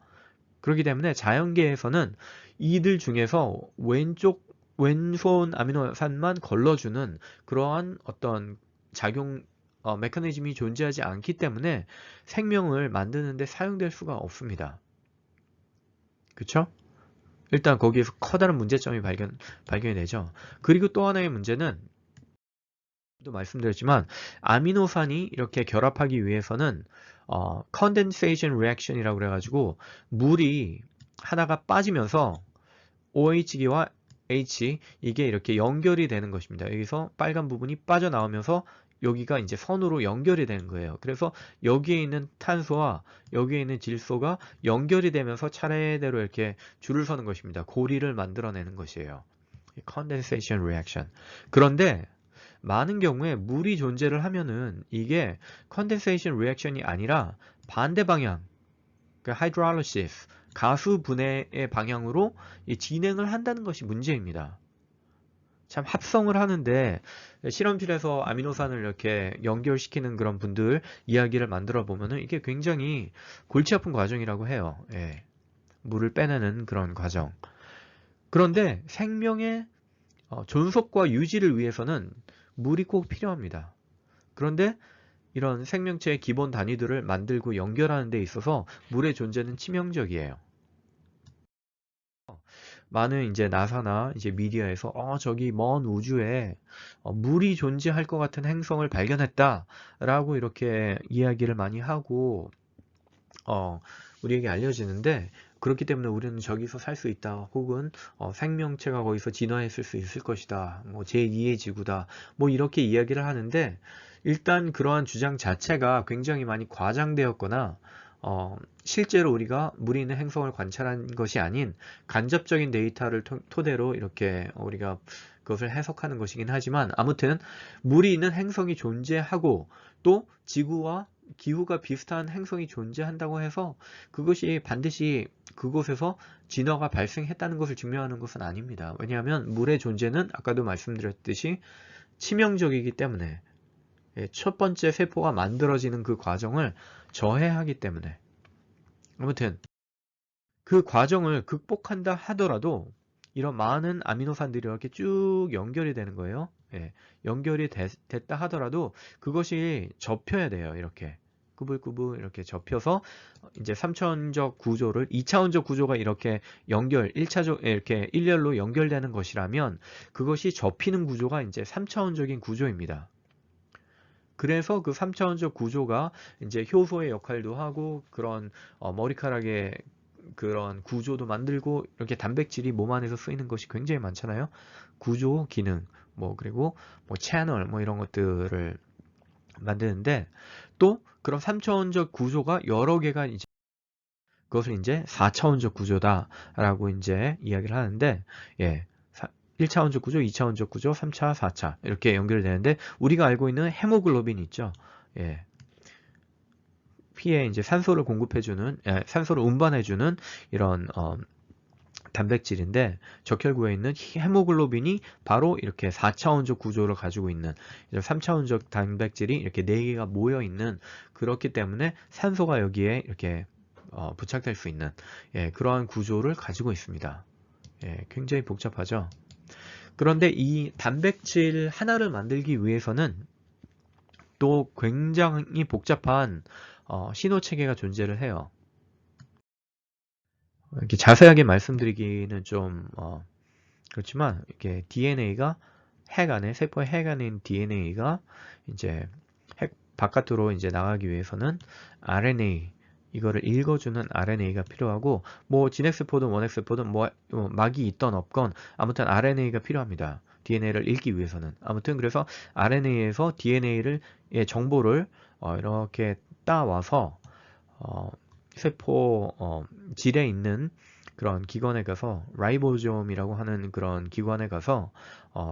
그렇기 때문에 자연계에서는 이들 중에서 왼손 아미노산만 걸러주는 그러한 어떤 작용 메커니즘이 존재하지 않기 때문에 생명을 만드는데 사용될 수가 없습니다. 그쵸? 일단 거기에서 커다란 문제점이 발견이 되죠. 그리고 또 하나의 문제는 또 말씀드렸지만 아미노산이 이렇게 결합하기 위해서는 condensation reaction이라고 그래가지고 물이 하나가 빠지면서 OH기와 H 이게 이렇게 연결이 되는 것입니다. 여기서 빨간 부분이 빠져나오면서 여기가 이제 선으로 연결이 되는 거예요. 그래서 여기에 있는 탄소와 여기에 있는 질소가 연결이 되면서 차례대로 이렇게 줄을 서는 것입니다. 고리를 만들어내는 것이에요. condensation reaction. 그런데 많은 경우에 물이 존재를 하면은 이게 condensation reaction이 아니라 반대 방향, 그 hydrolysis, 가수 분해의 방향으로 진행을 한다는 것이 문제입니다. 참 합성을 하는데 실험실에서 아미노산을 이렇게 연결시키는 그런 분들 이야기를 만들어 보면은 이게 굉장히 골치 아픈 과정이라고 해요. 예. 물을 빼내는 그런 과정. 그런데 생명의 존속과 유지를 위해서는 물이 꼭 필요합니다. 그런데 이런 생명체의 기본 단위들을 만들고 연결하는 데 있어서 물의 존재는 치명적이에요. 많은 이제 나사나 이제 미디어에서 저기 먼 우주에 물이 존재할 것 같은 행성을 발견했다라고 이렇게 이야기를 많이 하고 우리에게 알려지는데 그렇기 때문에 우리는 저기서 살 수 있다. 혹은 생명체가 거기서 진화했을 수 있을 것이다. 뭐 제2의 지구다. 뭐 이렇게 이야기를 하는데 일단 그러한 주장 자체가 굉장히 많이 과장되었거나 실제로 우리가 물이 있는 행성을 관찰한 것이 아닌 간접적인 데이터를 토대로 이렇게 우리가 그것을 해석하는 것이긴 하지만 아무튼 물이 있는 행성이 존재하고 또 지구와 기후가 비슷한 행성이 존재한다고 해서 그것이 반드시 그곳에서 진화가 발생했다는 것을 증명하는 것은 아닙니다. 왜냐하면 물의 존재는 아까도 말씀드렸듯이 치명적이기 때문에 첫 번째 세포가 만들어지는 그 과정을 저해하기 때문에 아무튼 그 과정을 극복한다 하더라도 이런 많은 아미노산들이 이렇게 쭉 연결이 되는 거예요. 예, 연결이 됐다 하더라도 그것이 접혀야 돼요. 이렇게 꾸불꾸불 이렇게 접혀서 이제 3차원적 구조를 2차원적 구조가 이렇게 1차적 이렇게 일렬로 연결되는 것이라면 그것이 접히는 구조가 이제 3차원적인 구조입니다. 그래서 그 3차원적 구조가 이제 효소의 역할도 하고 그런 머리카락의 그런 구조도 만들고 이렇게 단백질이 몸 안에서 쓰이는 것이 굉장히 많잖아요. 구조, 기능, 뭐 그리고 뭐 채널 뭐 이런 것들을 만드는데 또 그런 3차원적 구조가 여러 개가 이제 그것을 이제 4차원적 구조다라고 이제 이야기를 하는데 예. 1차원적 구조, 2차원적 구조, 3차, 4차 이렇게 연결되는데 우리가 알고 있는 헤모글로빈 있죠. 예. 피에 이제 산소를 공급해주는, 산소를 운반해주는 이런 단백질인데 적혈구에 있는 헤모글로빈이 바로 이렇게 4차원적 구조를 가지고 있는 3차원적 단백질이 이렇게 4개가 모여 있는 그렇기 때문에 산소가 여기에 이렇게 부착될 수 있는 그러한 구조를 가지고 있습니다. 굉장히 복잡하죠. 그런데 이 단백질 하나를 만들기 위해서는 또 굉장히 복잡한 신호 체계가 존재를 해요. 이렇게 자세하게 말씀드리기는 좀 그렇지만 이렇게 DNA가 핵 안에 세포의 핵 안에 DNA가 이제 핵 바깥으로 이제 나가기 위해서는 RNA 이거를 읽어주는 RNA가 필요하고 뭐 진핵세포든 원핵세포든 뭐 막이 있던 없건 아무튼 RNA가 필요합니다. DNA를 읽기 위해서는 아무튼 그래서 RNA에서 DNA를 정보를 이렇게 따와서 세포 질에 있는 그런 기관에 가서 라이보솜이라고 하는 그런 기관에 가서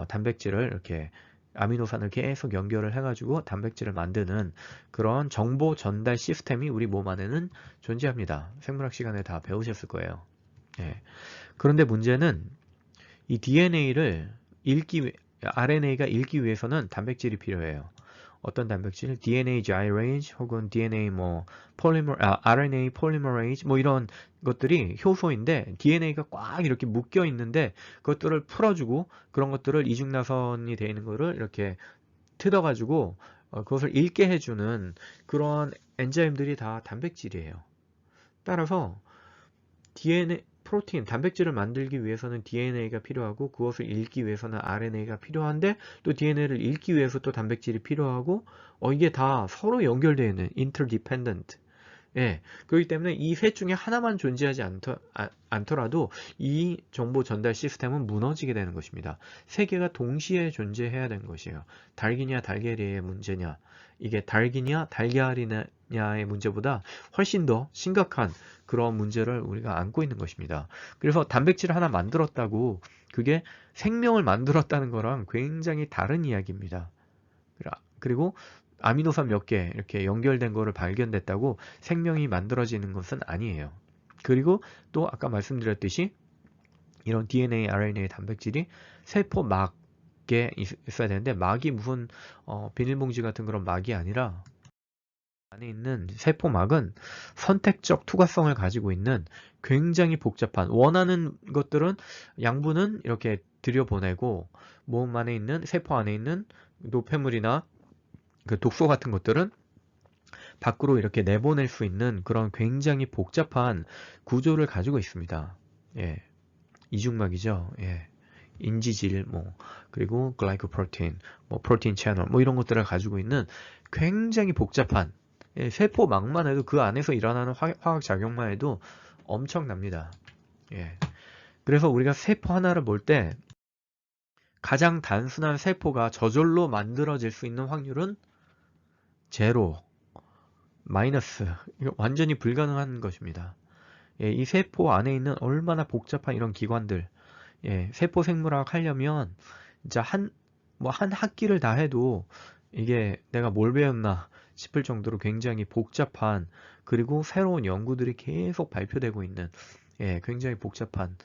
단백질을 이렇게 아미노산을 계속 연결을 해가지고 단백질을 만드는 그런 정보 전달 시스템이 우리 몸 안에는 존재합니다. 생물학 시간에 다 배우셨을 거예요. 예. 그런데 문제는 이 DNA를 RNA가 읽기 위해서는 단백질이 필요해요. 어떤 단백질, DNA gyrase 혹은 DNA RNA polymerase 뭐 이런 것들이 효소인데 DNA가 꽉 이렇게 묶여 있는데 그것들을 풀어주고 그런 것들을 이중나선이 되어 있는 거를 이렇게 뜯어가지고 그것을 읽게 해주는 그런 엔자임들이 다 단백질이에요. 따라서 DNA, 프로틴, 단백질을 만들기 위해서는 DNA가 필요하고 그것을 읽기 위해서는 RNA가 필요한데 또 DNA를 읽기 위해서 또 단백질이 필요하고 이게 다 서로 연결되어 있는 interdependent. 예, 그렇기 때문에 이 셋 중에 하나만 존재하지 않더라도 이 정보 전달 시스템은 무너지게 되는 것입니다. 세 개가 동시에 존재해야 되는 것이에요. 닭이냐 달걀이의 문제냐 이게 닭이냐 달걀이냐의 문제보다 훨씬 더 심각한 그런 문제를 우리가 안고 있는 것입니다. 그래서 단백질 하나 만들었다고 그게 생명을 만들었다는 거랑 굉장히 다른 이야기입니다. 그리고 아미노산 몇 개 이렇게 연결된 거를 발견됐다고 생명이 만들어지는 것은 아니에요. 그리고 또 아까 말씀드렸듯이 이런 DNA, RNA 단백질이 세포 막에 있어야 되는데 막이 무슨 비닐봉지 같은 그런 막이 아니라 안에 있는 세포막은 선택적 투과성을 가지고 있는 굉장히 복잡한 원하는 것들은 양분은 이렇게 들여보내고 몸 안에 있는 세포 안에 있는 노폐물이나 그 독소 같은 것들은 밖으로 이렇게 내보낼 수 있는 그런 굉장히 복잡한 구조를 가지고 있습니다. 예, 이중막이죠. 예. 인지질, 그리고 글라이코프로테인, 프로테인 채널, 이런 것들을 가지고 있는 굉장히 복잡한 세포막만 해도 그 안에서 일어나는 화학작용만 해도 엄청납니다. 예. 그래서 우리가 세포 하나를 볼 때 가장 단순한 세포가 저절로 만들어질 수 있는 확률은 제로, 마이너스, 이거 완전히 불가능한 것입니다. 예, 이 세포 안에 있는 얼마나 복잡한 이런 기관들, 세포 생물학 하려면 진짜 한 학기를 다 해도 이게 내가 뭘 배웠나 싶을 정도로 굉장히 복잡한 그리고 새로운 연구들이 계속 발표되고 있는 굉장히 복잡한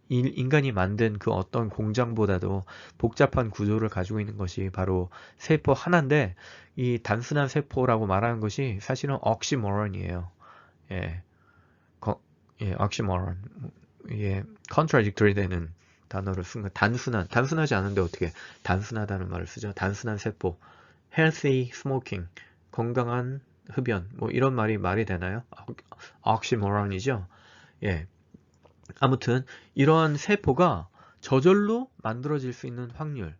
인간이 만든 그 어떤 공장보다도 복잡한 구조를 가지고 있는 것이 바로 세포 하나인데 이 단순한 세포라고 말하는 것이 사실은 옥시모론이에요. 예, 옥시모론. 이게 contradictory 되는 단어를 쓴 거. 단순하지 않은데 어떻게 단순하다는 말을 쓰죠? 단순한 세포. healthy smoking, 건강한 흡연, 뭐 이런 말이 되나요? oxymoron이죠. 예. 아무튼 이러한 세포가 저절로 만들어질 수 있는 확률.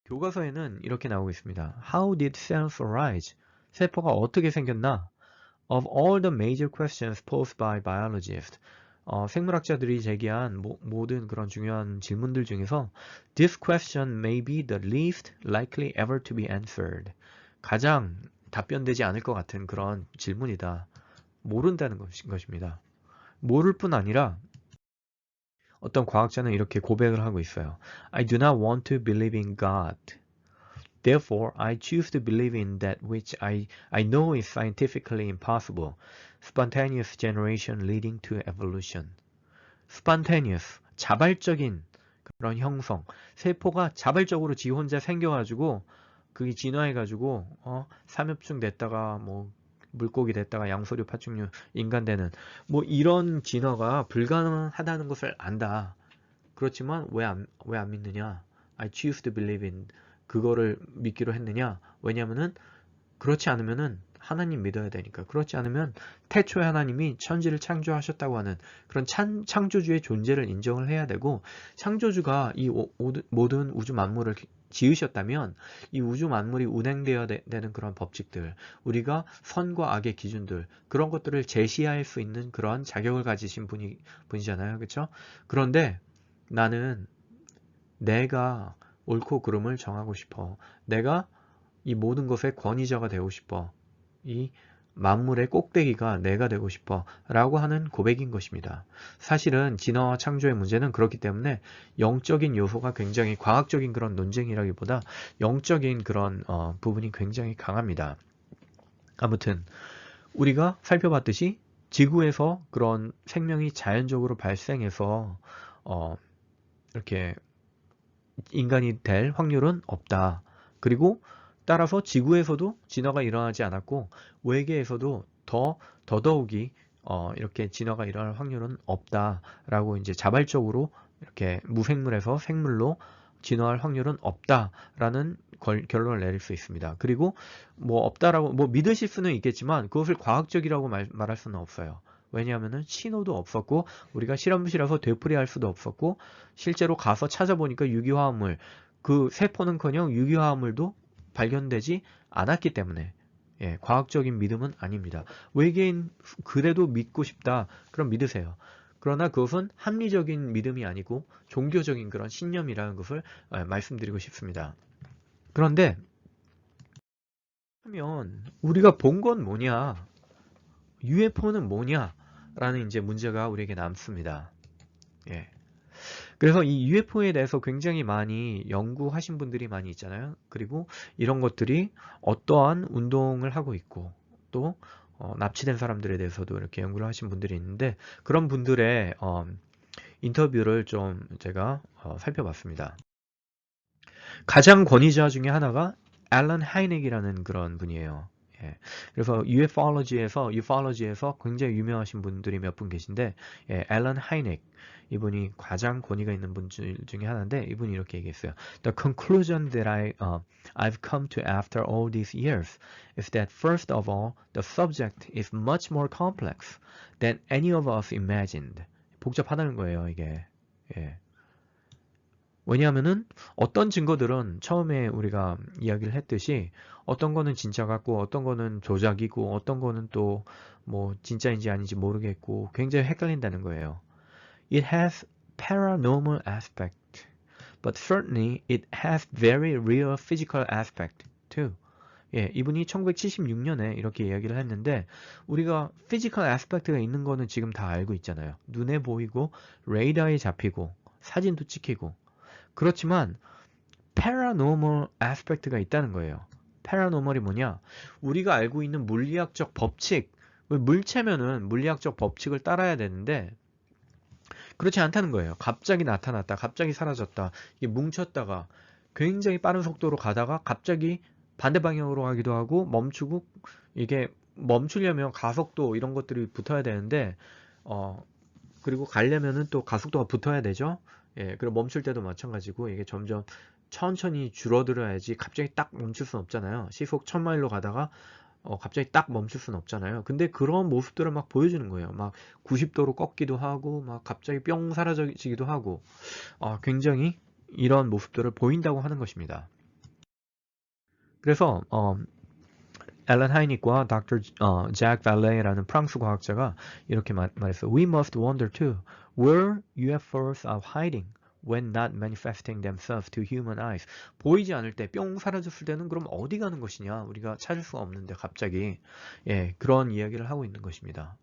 교과서에는 이렇게 나오고 있습니다. How did cells arise? 세포가 어떻게 생겼나? Of all the major questions posed by biologists, 생물학자들이 제기한 모든 그런 중요한 질문들 중에서 this question may be the least likely ever to be answered. 가장 답변되지 않을 것 같은 그런 질문이다. 모른다는 것입니다. 모를 뿐 아니라 어떤 과학자는 이렇게 고백을 하고 있어요. I do not want to believe in God. Therefore, I choose to believe in that which I know is scientifically impossible. Spontaneous generation leading to evolution. Spontaneous, 자발적인 그런 형성. 세포가 자발적으로 지 혼자 생겨가지고 그게 진화해가지고 삼엽충 됐다가 뭐 물고기 됐다가 양서류, 파충류, 인간 되는 뭐 이런 진화가 불가능하다는 것을 안다. 그렇지만 왜 안 믿느냐? I choose to believe in 그거를 믿기로 했느냐? 왜냐면은 그렇지 않으면은 하나님 믿어야 되니까. 그렇지 않으면 태초에 하나님이 천지를 창조하셨다고 하는 그런 창조주의 존재를 인정을 해야 되고, 창조주가 이 모든 우주 만물을 지으셨다면 이 우주 만물이 운행되어야 되는 그런 법칙들, 우리가 선과 악의 기준들, 그런 것들을 제시할 수 있는 그런 자격을 가지신 분이잖아요. 그렇죠? 그런데 나는 내가 옳고 그름을 정하고 싶어. 내가 이 모든 것의 권위자가 되고 싶어. 이 만물의 꼭대기가 내가 되고 싶어 라고 하는 고백인 것입니다. 사실은 진화와 창조의 문제는 그렇기 때문에 영적인 요소가 굉장히, 과학적인 그런 논쟁이라기보다 영적인 그런 부분이 굉장히 강합니다. 아무튼 우리가 살펴봤듯이 지구에서 그런 생명이 자연적으로 발생해서 이렇게 인간이 될 확률은 없다. 그리고 따라서 지구에서도 진화가 일어나지 않았고 외계에서도 더더욱이 이렇게 진화가 일어날 확률은 없다라고 이제 자발적으로 이렇게 무생물에서 생물로 진화할 확률은 없다라는 결론을 내릴 수 있습니다. 그리고 뭐 없다라고 뭐 믿으실 수는 있겠지만 그것을 과학적이라고 말할 수는 없어요. 왜냐하면은 신호도 없었고 우리가 실험실에서 되풀이할 수도 없었고 실제로 가서 찾아보니까 유기화합물, 그 세포는커녕 유기화합물도 발견되지 않았기 때문에 과학적인 믿음은 아닙니다. 외계인 그래도 믿고 싶다. 그럼 믿으세요. 그러나 그것은 합리적인 믿음이 아니고 종교적인 그런 신념이라는 것을 말씀드리고 싶습니다. 그런데 그러면 우리가 본 건 뭐냐? UFO는 뭐냐? 라는 이제 문제가 우리에게 남습니다. 예. 그래서 이 UFO에 대해서 굉장히 많이 연구하신 분들이 많이 있잖아요. 그리고 이런 것들이 어떠한 운동을 하고 있고 또 납치된 사람들에 대해서도 이렇게 연구를 하신 분들이 있는데 그런 분들의 인터뷰를 좀 제가 살펴봤습니다. 가장 권위자 중에 하나가 앨런 하이넥이라는 그런 분이에요. 예. 그래서 UFO로지에서 굉장히 유명하신 분들이 몇 분 계신데, 앨런 하이넥 이분이 가장 권위가 있는 분 중에 하나인데 이분이 이렇게 얘기했어요. The conclusion that I've come to after all these years is that first of all, the subject is much more complex than any of us imagined. 복잡하다는 거예요, 이게. 예. 왜냐하면은 어떤 증거들은 처음에 우리가 이야기를 했듯이 어떤 거는 진짜 같고 어떤 거는 조작이고 어떤 거는 또 뭐 진짜인지 아닌지 모르겠고 굉장히 헷갈린다는 거예요. It has paranormal aspect, but certainly it has very real physical aspect too. 예, 이분이 1976년에 이렇게 이야기를 했는데 우리가 physical aspect가 있는 거는 지금 다 알고 있잖아요. 눈에 보이고 레이더에 잡히고 사진도 찍히고 그렇지만 paranormal aspect가 있다는 거예요. paranormal이 뭐냐? 우리가 알고 있는 물리학적 법칙, 물체면은 물리학적 법칙을 따라야 되는데 그렇지 않다는 거예요. 갑자기 나타났다, 갑자기 사라졌다, 이게 뭉쳤다가 굉장히 빠른 속도로 가다가 갑자기 반대 방향으로 가기도 하고 멈추고 이게 멈추려면 가속도 이런 것들이 붙어야 되는데 그리고 가려면은 또 가속도가 붙어야 되죠. 예, 그리고 멈출 때도 마찬가지고 이게 점점 천천히 줄어들어야지 갑자기 딱 멈출 수는 없잖아요. 시속 1000마일로 가다가 갑자기 딱 멈출 수는 없잖아요. 근데 그런 모습들을 막 보여주는 거예요. 막 90도로 꺾기도 하고 막 갑자기 뿅 사라지기도 하고 굉장히 이런 모습들을 보인다고 하는 것입니다. 그래서 앨런 하이닉과 잭 발레이라는 프랑스 과학자가 이렇게 말했어요. We must wonder too where UFOs are hiding when not manifesting themselves to human eyes. 보이지 않을 때 뿅 사라졌을 때는 그럼 어디 가는 것이냐? 우리가 찾을 수가 없는데 갑자기 그런 이야기를 하고 있는 것입니다.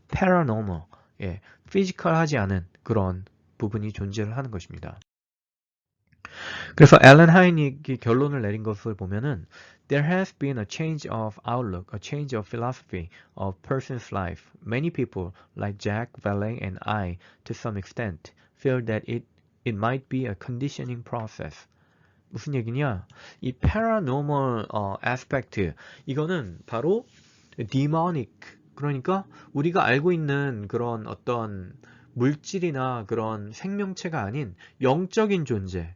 paranormal, 피지컬하지 않은 그런 부분이 존재를 하는 것입니다. 그래서 앨런 하이닉이 결론을 내린 것을 보면은 There has been a change of outlook, a change of philosophy of person's life. Many people, like Jack Valet and I, to some extent, feel that it might be a conditioning process. 무슨 얘기냐? 이 paranormal aspect, 이거는 바로 demonic, 그러니까 우리가 알고 있는 그런 어떤 물질이나 그런 생명체가 아닌 영적인 존재,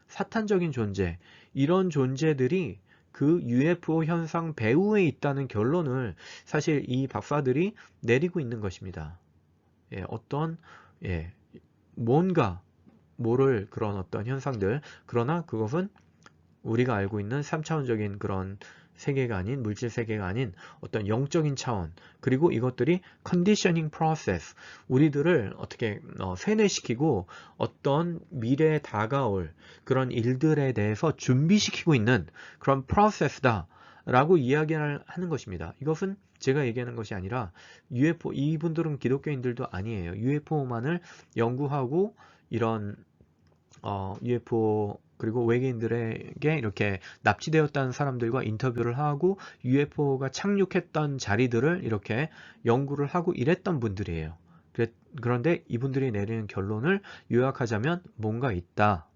사탄적인 존재, 이런 존재들이 그 UFO 현상 배후에 있다는 결론을 사실 이 박사들이 내리고 있는 것입니다. 어떤 뭔가 모를 그런 어떤 현상들, 그러나 그것은 우리가 알고 있는 3차원적인 그런 세계가 아닌, 물질 세계가 아닌 어떤 영적인 차원, 그리고 이것들이 컨디셔닝 프로세스, 우리들을 어떻게 세뇌시키고 어떤 미래에 다가올 그런 일들에 대해서 준비시키고 있는 그런 프로세스다 라고 이야기를 하는 것입니다. 이것은 제가 얘기하는 것이 아니라 UFO, 이분들은 기독교인들도 아니에요. UFO만을 연구하고 이런 UFO 그리고 외계인들에게 이렇게 납치되었다는 사람들과 인터뷰를 하고 UFO가 착륙했던 자리들을 이렇게 연구를 하고 이랬던 분들이에요. 그런데 이분들이 내리는 결론을 요약하자면 뭔가 있다.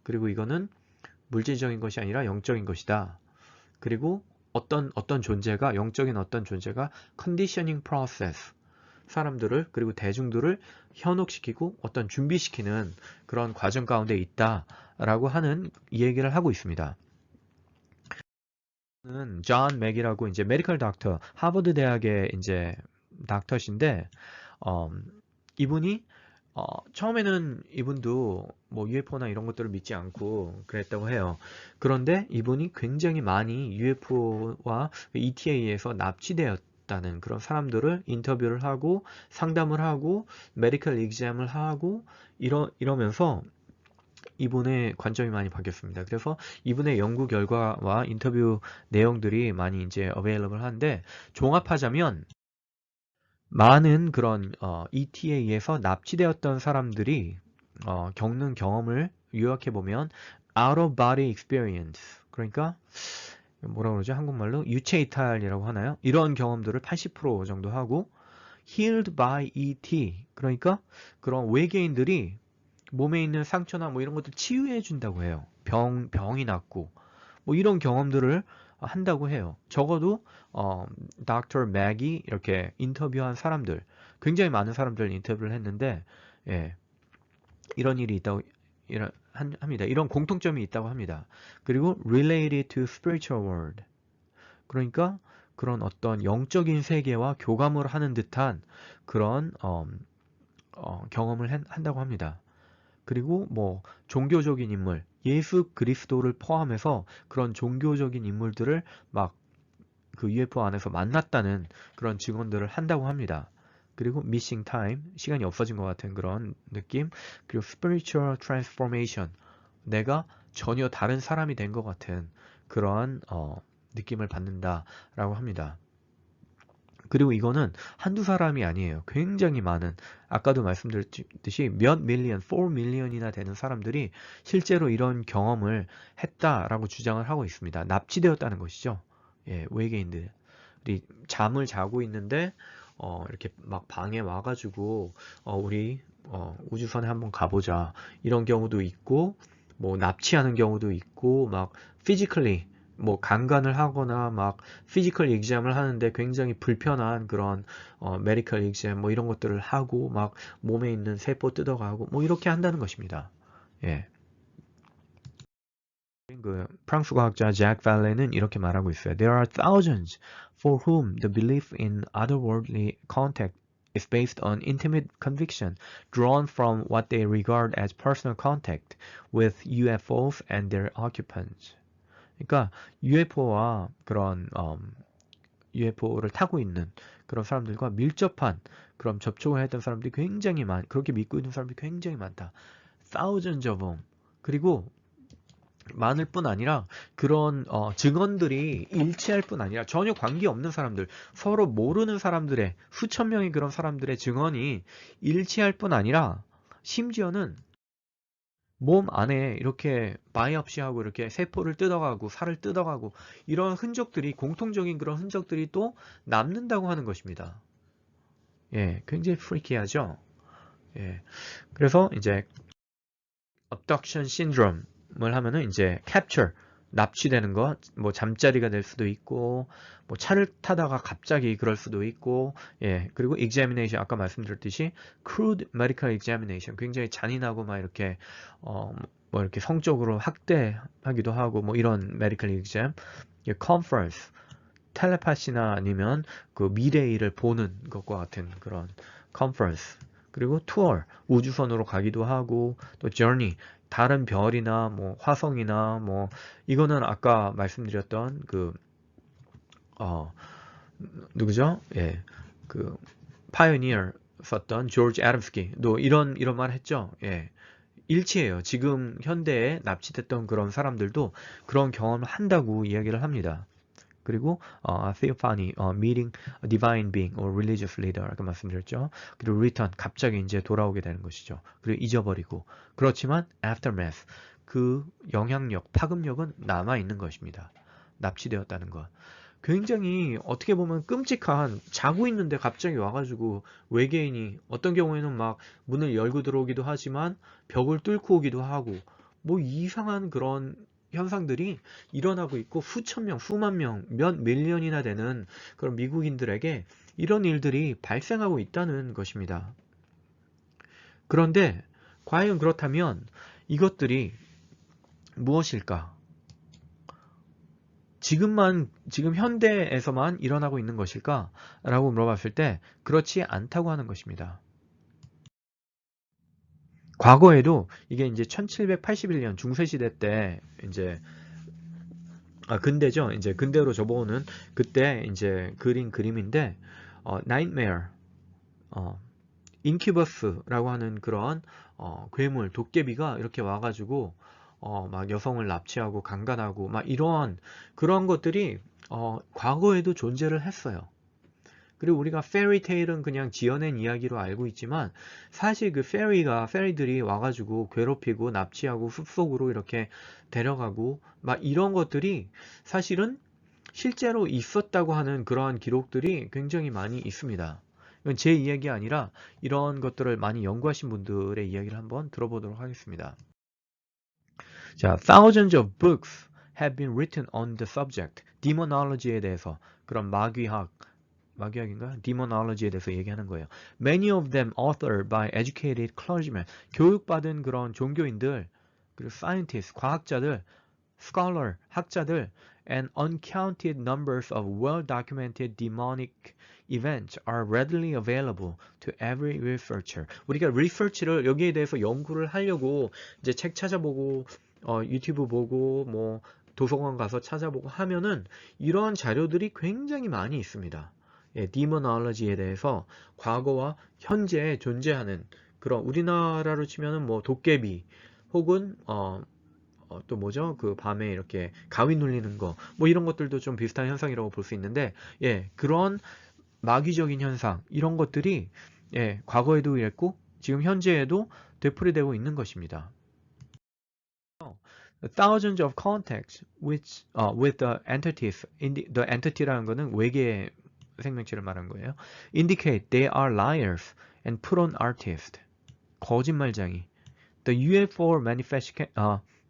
그리고 이거는 물질적인 것이 아니라 영적인 것이다. 그리고 어떤 존재가, 영적인 어떤 존재가 컨디셔닝 프로세스, 사람들을 그리고 대중들을 현혹시키고 어떤 준비시키는 그런 과정 가운데 있다라고 하는 얘기를 하고 있습니다. 존 맥이라고 이제 메디컬 닥터, 하버드 대학의 이제 닥터신데 이분이 처음에는 이분도 뭐 UFO나 이런 것들을 믿지 않고 그랬다고 해요. 그런데 이분이 굉장히 많이 UFO와 ETA에서 납치되었다는 그런 사람들을 인터뷰를 하고 상담을 하고 메디컬 exam을 하고 이러면서 이분의 관점이 많이 바뀌었습니다. 그래서 이분의 연구 결과와 인터뷰 내용들이 많이 이제 available 한데 종합하자면 많은 그런 ETA에서 납치되었던 사람들이 겪는 경험을 요약해 보면 out of body experience, 그러니까 뭐라 그러죠? 한국말로 유체 이탈이라고 하나요? 이런 경험들을 80% 정도 하고 healed by ET, 그러니까 그런 외계인들이 몸에 있는 상처나 뭐 이런 것들 치유해 준다고 해요. 병이 낫고 뭐 이런 경험들을 한다고 해요. 적어도 닥터 맥이 이렇게 인터뷰한 사람들, 굉장히 많은 사람들 인터뷰를 했는데 이런 일이 있다고 합니다. 이런 공통점이 있다고 합니다. 그리고 related to spiritual world, 그러니까 그런 어떤 영적인 세계와 교감을 하는 듯한 그런 경험을 한다고 합니다. 그리고 뭐 종교적인 인물, 예수 그리스도를 포함해서 그런 종교적인 인물들을 막 그 UFO 안에서 만났다는 그런 증언들을 한다고 합니다. 그리고 missing time, 시간이 없어진 것 같은 그런 느낌, 그리고 spiritual transformation, 내가 전혀 다른 사람이 된 것 같은 그러한 느낌을 받는다라고 합니다. 그리고 이거는 한두 사람이 아니에요. 굉장히 많은, 아까도 말씀드렸듯이 몇 밀리언, 4 밀리언이나 되는 사람들이 실제로 이런 경험을 했다라고 주장을 하고 있습니다. 납치되었다는 것이죠. 외계인들이 잠을 자고 있는데 이렇게 막 방에 와가지고 우리 우주선에 한번 가보자, 이런 경우도 있고 뭐 납치하는 경우도 있고 막 physically 뭐 강간을 하거나 막 피지컬 exam을 하는데 굉장히 불편한 그런 메디컬 exam 뭐 이런 것들을 하고 막 몸에 있는 세포 뜯어가고 뭐 이렇게 한다는 것입니다. 예. 그 프랑스 과학자 잭 발레는 이렇게 말하고 있어요. There are thousands for whom the belief in otherworldly contact is based on intimate conviction drawn from what they regard as personal contact with UFOs and their occupants. 그러니까 UFO와 그런 UFO를 타고 있는 그런 사람들과 밀접한 그런 접촉을 했던 사람들이 굉장히 그렇게 믿고 있는 사람들이 굉장히 많다. Thousands of them. 그리고 많을 뿐 아니라 그런 증언들이 일치할 뿐 아니라 전혀 관계없는 사람들, 서로 모르는 사람들의 수천 명의 그런 사람들의 증언이 일치할 뿐 아니라 심지어는 몸 안에 이렇게 바이옵시하고 이렇게 세포를 뜯어가고 살을 뜯어가고 이런 흔적들이 공통적인 그런 흔적들이 또 남는다고 하는 것입니다. 예, 굉장히 프리키하죠. 예, 그래서 이제 abduction syndrome을 하면은 이제 capture 납치되는 것, 뭐 잠자리가 될 수도 있고, 뭐 차를 타다가 갑자기 그럴 수도 있고, 예, 그리고 examination 아까 말씀드렸듯이 crude medical examination 굉장히 잔인하고 막 이렇게 뭐 이렇게 성적으로 학대하기도 하고 뭐 이런 medical exam, 예, conference 텔레파시나 아니면 그 미래일을 보는 것과 같은 그런 conference. 그리고 투어, 우주선으로 가기도 하고, 또 journey, 다른 별이나 뭐 화성이나 뭐 이거는 아까 말씀드렸던 그 누구죠? 예, 그 파이오니어 썼던 조지 애덤스키도 이런 말 했죠. 예, 일치해요. 지금 현대에 납치됐던 그런 사람들도 그런 경험을 한다고 이야기를 합니다. 그리고 theophany, meeting a divine being or religious leader 아까 말씀드렸죠. 그리고 return, 갑자기 이제 돌아오게 되는 것이죠. 그리고 잊어버리고 그렇지만 aftermath, 그 영향력, 파급력은 남아 있는 것입니다. 납치되었다는 것. 굉장히 어떻게 보면 끔찍한 자고 있는데 갑자기 와가지고 외계인이 어떤 경우에는 막 문을 열고 들어오기도 하지만 벽을 뚫고 오기도 하고 뭐 이상한 그런 현상들이 일어나고 있고 수천 명, 수만 명, 몇 밀리언이나 되는 그런 미국인들에게 이런 일들이 발생하고 있다는 것입니다. 그런데 과연 그렇다면 이것들이 무엇일까? 지금 현대에서만 일어나고 있는 것일까? 라고 물어봤을 때 그렇지 않다고 하는 것입니다. 과거에도 이게 이제 1781년 중세시대 때 이제 근대죠. 이제 근대로 접어오는 그때 이제 그린 그림인데 nightmare, 인큐버스라고 하는 그런 괴물, 도깨비가 이렇게 와가지고 막 여성을 납치하고 강간하고 막 이런 그런 것들이 과거에도 존재를 했어요. 그리고 우리가 페리테일은 그냥 지어낸 이야기로 알고 있지만 사실 그 페리들이 와가지고 괴롭히고 납치하고 숲속으로 이렇게 데려가고 막 이런 것들이 사실은 실제로 있었다고 하는 그러한 기록들이 굉장히 많이 있습니다. 이건 제 이야기 아니라 이런 것들을 많이 연구하신 분들의 이야기를 한번 들어보도록 하겠습니다. 자, thousands of books have been written on the subject, demonology에 대해서 그런 마귀학인가? demonology에 대해서 얘기하는 거예요. Many of them authored by educated clergymen. 교육받은 그런 종교인들, 그리고 scientists, 과학자들, scholar, 학자들, and uncounted numbers of well-documented demonic events are readily available to every researcher. 우리가 research를 여기에 대해서 연구를 하려고 이제 책 찾아보고 유튜브 보고 뭐 도서관 가서 찾아보고 하면은 이러한 자료들이 굉장히 많이 있습니다. 예, 디모놀로지에 대해서 과거와 현재에 존재하는 그런 우리나라로 치면은 뭐 도깨비 혹은 또 뭐죠? 그 밤에 이렇게 가위 눌리는 거 뭐 이런 것들도 좀 비슷한 현상이라고 볼 수 있는데 예, 그런 마귀적인 현상 이런 것들이 예, 과거에도 이랬고 지금 현재에도 되풀이되고 있는 것입니다. Thousands of contacts with the entities, the entity라는 거는 외계 생명체를 말한 거예요. Indicate they are liars and put on artists. 거짓말쟁이. The UFO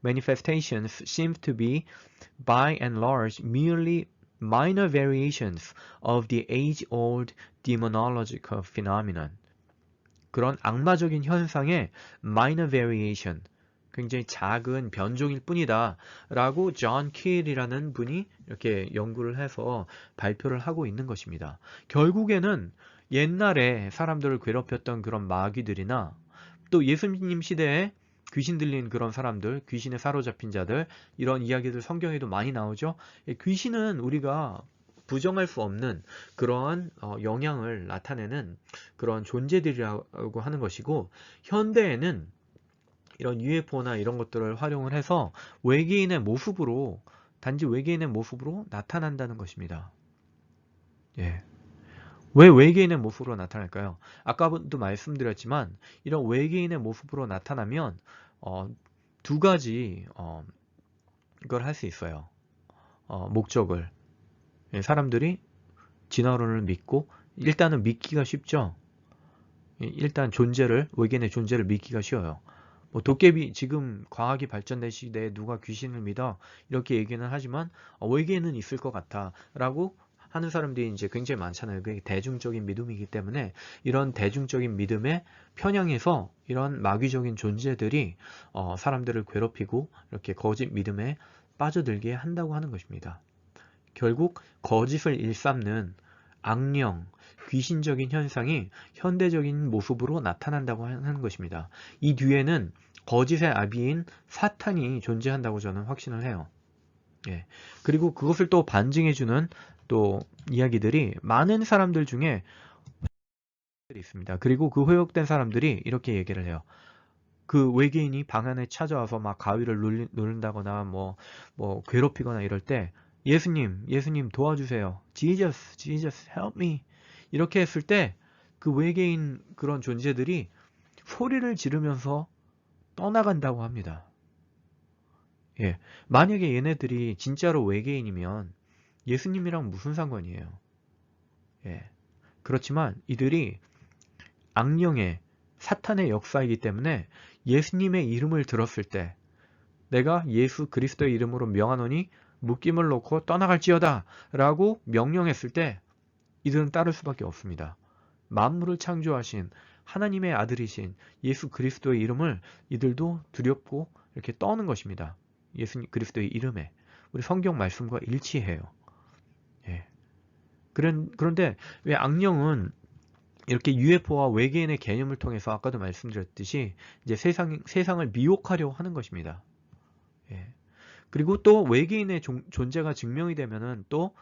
manifestations seem to be by and large merely minor variations of the age-old demonological phenomenon. 그런 악마적인 현상의 minor variation, 굉장히 작은 변종일 뿐이다 라고 존 킬이라는 분이 이렇게 연구를 해서 발표를 하고 있는 것입니다. 결국에는 옛날에 사람들을 괴롭혔던 그런 마귀들이나 또 예수님 시대에 귀신 들린 그런 사람들, 귀신에 사로잡힌 자들, 이런 이야기들 성경에도 많이 나오죠. 귀신은 우리가 부정할 수 없는 그러한 영향을 나타내는 그런 존재들이라고 하는 것이고, 현대에는 이런 UFO나 이런 것들을 활용을 해서 외계인의 모습으로, 단지 외계인의 모습으로 나타난다는 것입니다. 예. 왜 외계인의 모습으로 나타날까요? 아까도 말씀드렸지만 이런 외계인의 모습으로 나타나면 두 가지 이걸 할 수 있어요. 목적을. 예, 사람들이 진화론을 믿고 일단은 믿기가 쉽죠. 일단 외계인의 존재를 믿기가 쉬워요. 뭐 도깨비, 지금 과학이 발전된 시대에 누가 귀신을 믿어? 이렇게 얘기는 하지만 외계인은 있을 것 같아 라고 하는 사람들이 이제 굉장히 많잖아요. 그게 대중적인 믿음이기 때문에 이런 대중적인 믿음에 편향해서 이런 마귀적인 존재들이 사람들을 괴롭히고 이렇게 거짓 믿음에 빠져들게 한다고 하는 것입니다. 결국 거짓을 일삼는 악령, 귀신적인 현상이 현대적인 모습으로 나타난다고 하는 것입니다. 이 뒤에는 거짓의 아비인 사탄이 존재한다고 저는 확신을 해요. 예. 그리고 그것을 또 반증해주는 또 이야기들이 많은 사람들 중에 있습니다. 그리고 그 회복된 사람들이 이렇게 얘기를 해요. 그 외계인이 방 안에 찾아와서 막 가위를 누른다거나 뭐 괴롭히거나 이럴 때 예수님 도와주세요. Jesus, help me. 이렇게 했을 때 그 외계인 그런 존재들이 소리를 지르면서 떠나간다고 합니다. 예. 만약에 얘네들이 진짜로 외계인이면 예수님이랑 무슨 상관이에요? 예. 그렇지만 이들이 악령의 사탄의 역사이기 때문에 예수님의 이름을 들었을 때 내가 예수 그리스도의 이름으로 명하노니 묶임을 놓고 떠나갈지어다 라고 명령했을 때 이들은 따를 수밖에 없습니다. 만물을 창조하신 하나님의 아들이신 예수 그리스도의 이름을 이들도 두렵고 이렇게 떠는 것입니다. 예수 그리스도의 이름에. 우리 성경 말씀과 일치해요. 예. 그런데 왜 악령은 이렇게 UFO와 외계인의 개념을 통해서 아까도 말씀드렸듯이 이제 세상을 미혹하려고 하는 것입니다. 예. 그리고 또 외계인의 존재가 증명이 되면은 또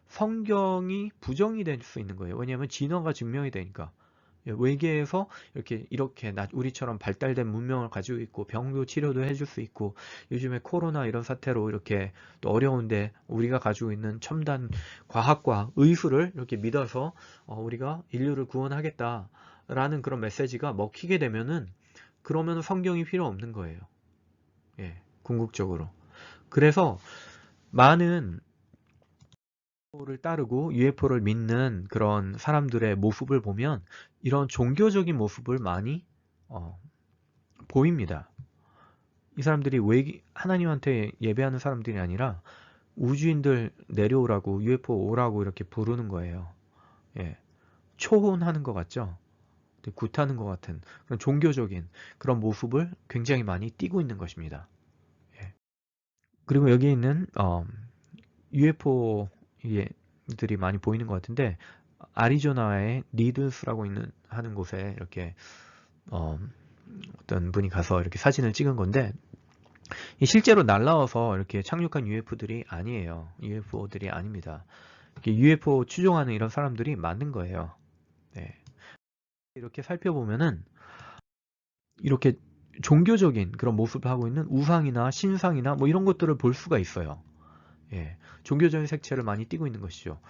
성경이 부정이 될 수 있는 거예요. 왜냐하면 진화가 증명이 되니까. 외계에서 이렇게 우리처럼 발달된 문명을 가지고 있고 병도 치료도 해줄 수 있고 요즘에 코로나 이런 사태로 이렇게 또 어려운데 우리가 가지고 있는 첨단 과학과 의술을 이렇게 믿어서 우리가 인류를 구원하겠다라는 그런 메시지가 먹히게 되면은 그러면 성경이 필요 없는 거예요. 예, 궁극적으로. 그래서 많은 UFO를 따르고 UFO를 믿는 그런 사람들의 모습을 보면 이런 종교적인 모습을 많이 보입니다. 이 사람들이 하나님한테 예배하는 사람들이 아니라 우주인들 내려오라고 UFO 오라고 이렇게 부르는 거예요. 예. 초혼하는 것 같죠? 굿하는 것 같은 그런 종교적인 그런 모습을 굉장히 많이 띠고 있는 것입니다. 예. 그리고 여기 있는 UFO들이 많이 보이는 것 같은데 아리조나의 니드스라고 하는 곳에 이렇게 어떤 분이 가서 이렇게 사진을 찍은 건데 실제로 날라와서 이렇게 착륙한 UFO들이 아니에요. UFO들이 아닙니다. UFO 추종하는 이런 사람들이 만든 거예요. 네. 이렇게 살펴보면은 이렇게 종교적인 그런 모습을 하고 있는 우상이나 신상이나 뭐 이런 것들을 볼 수가 있어요. 예, 종교적인 색채를 많이 띠고 있는 것이죠.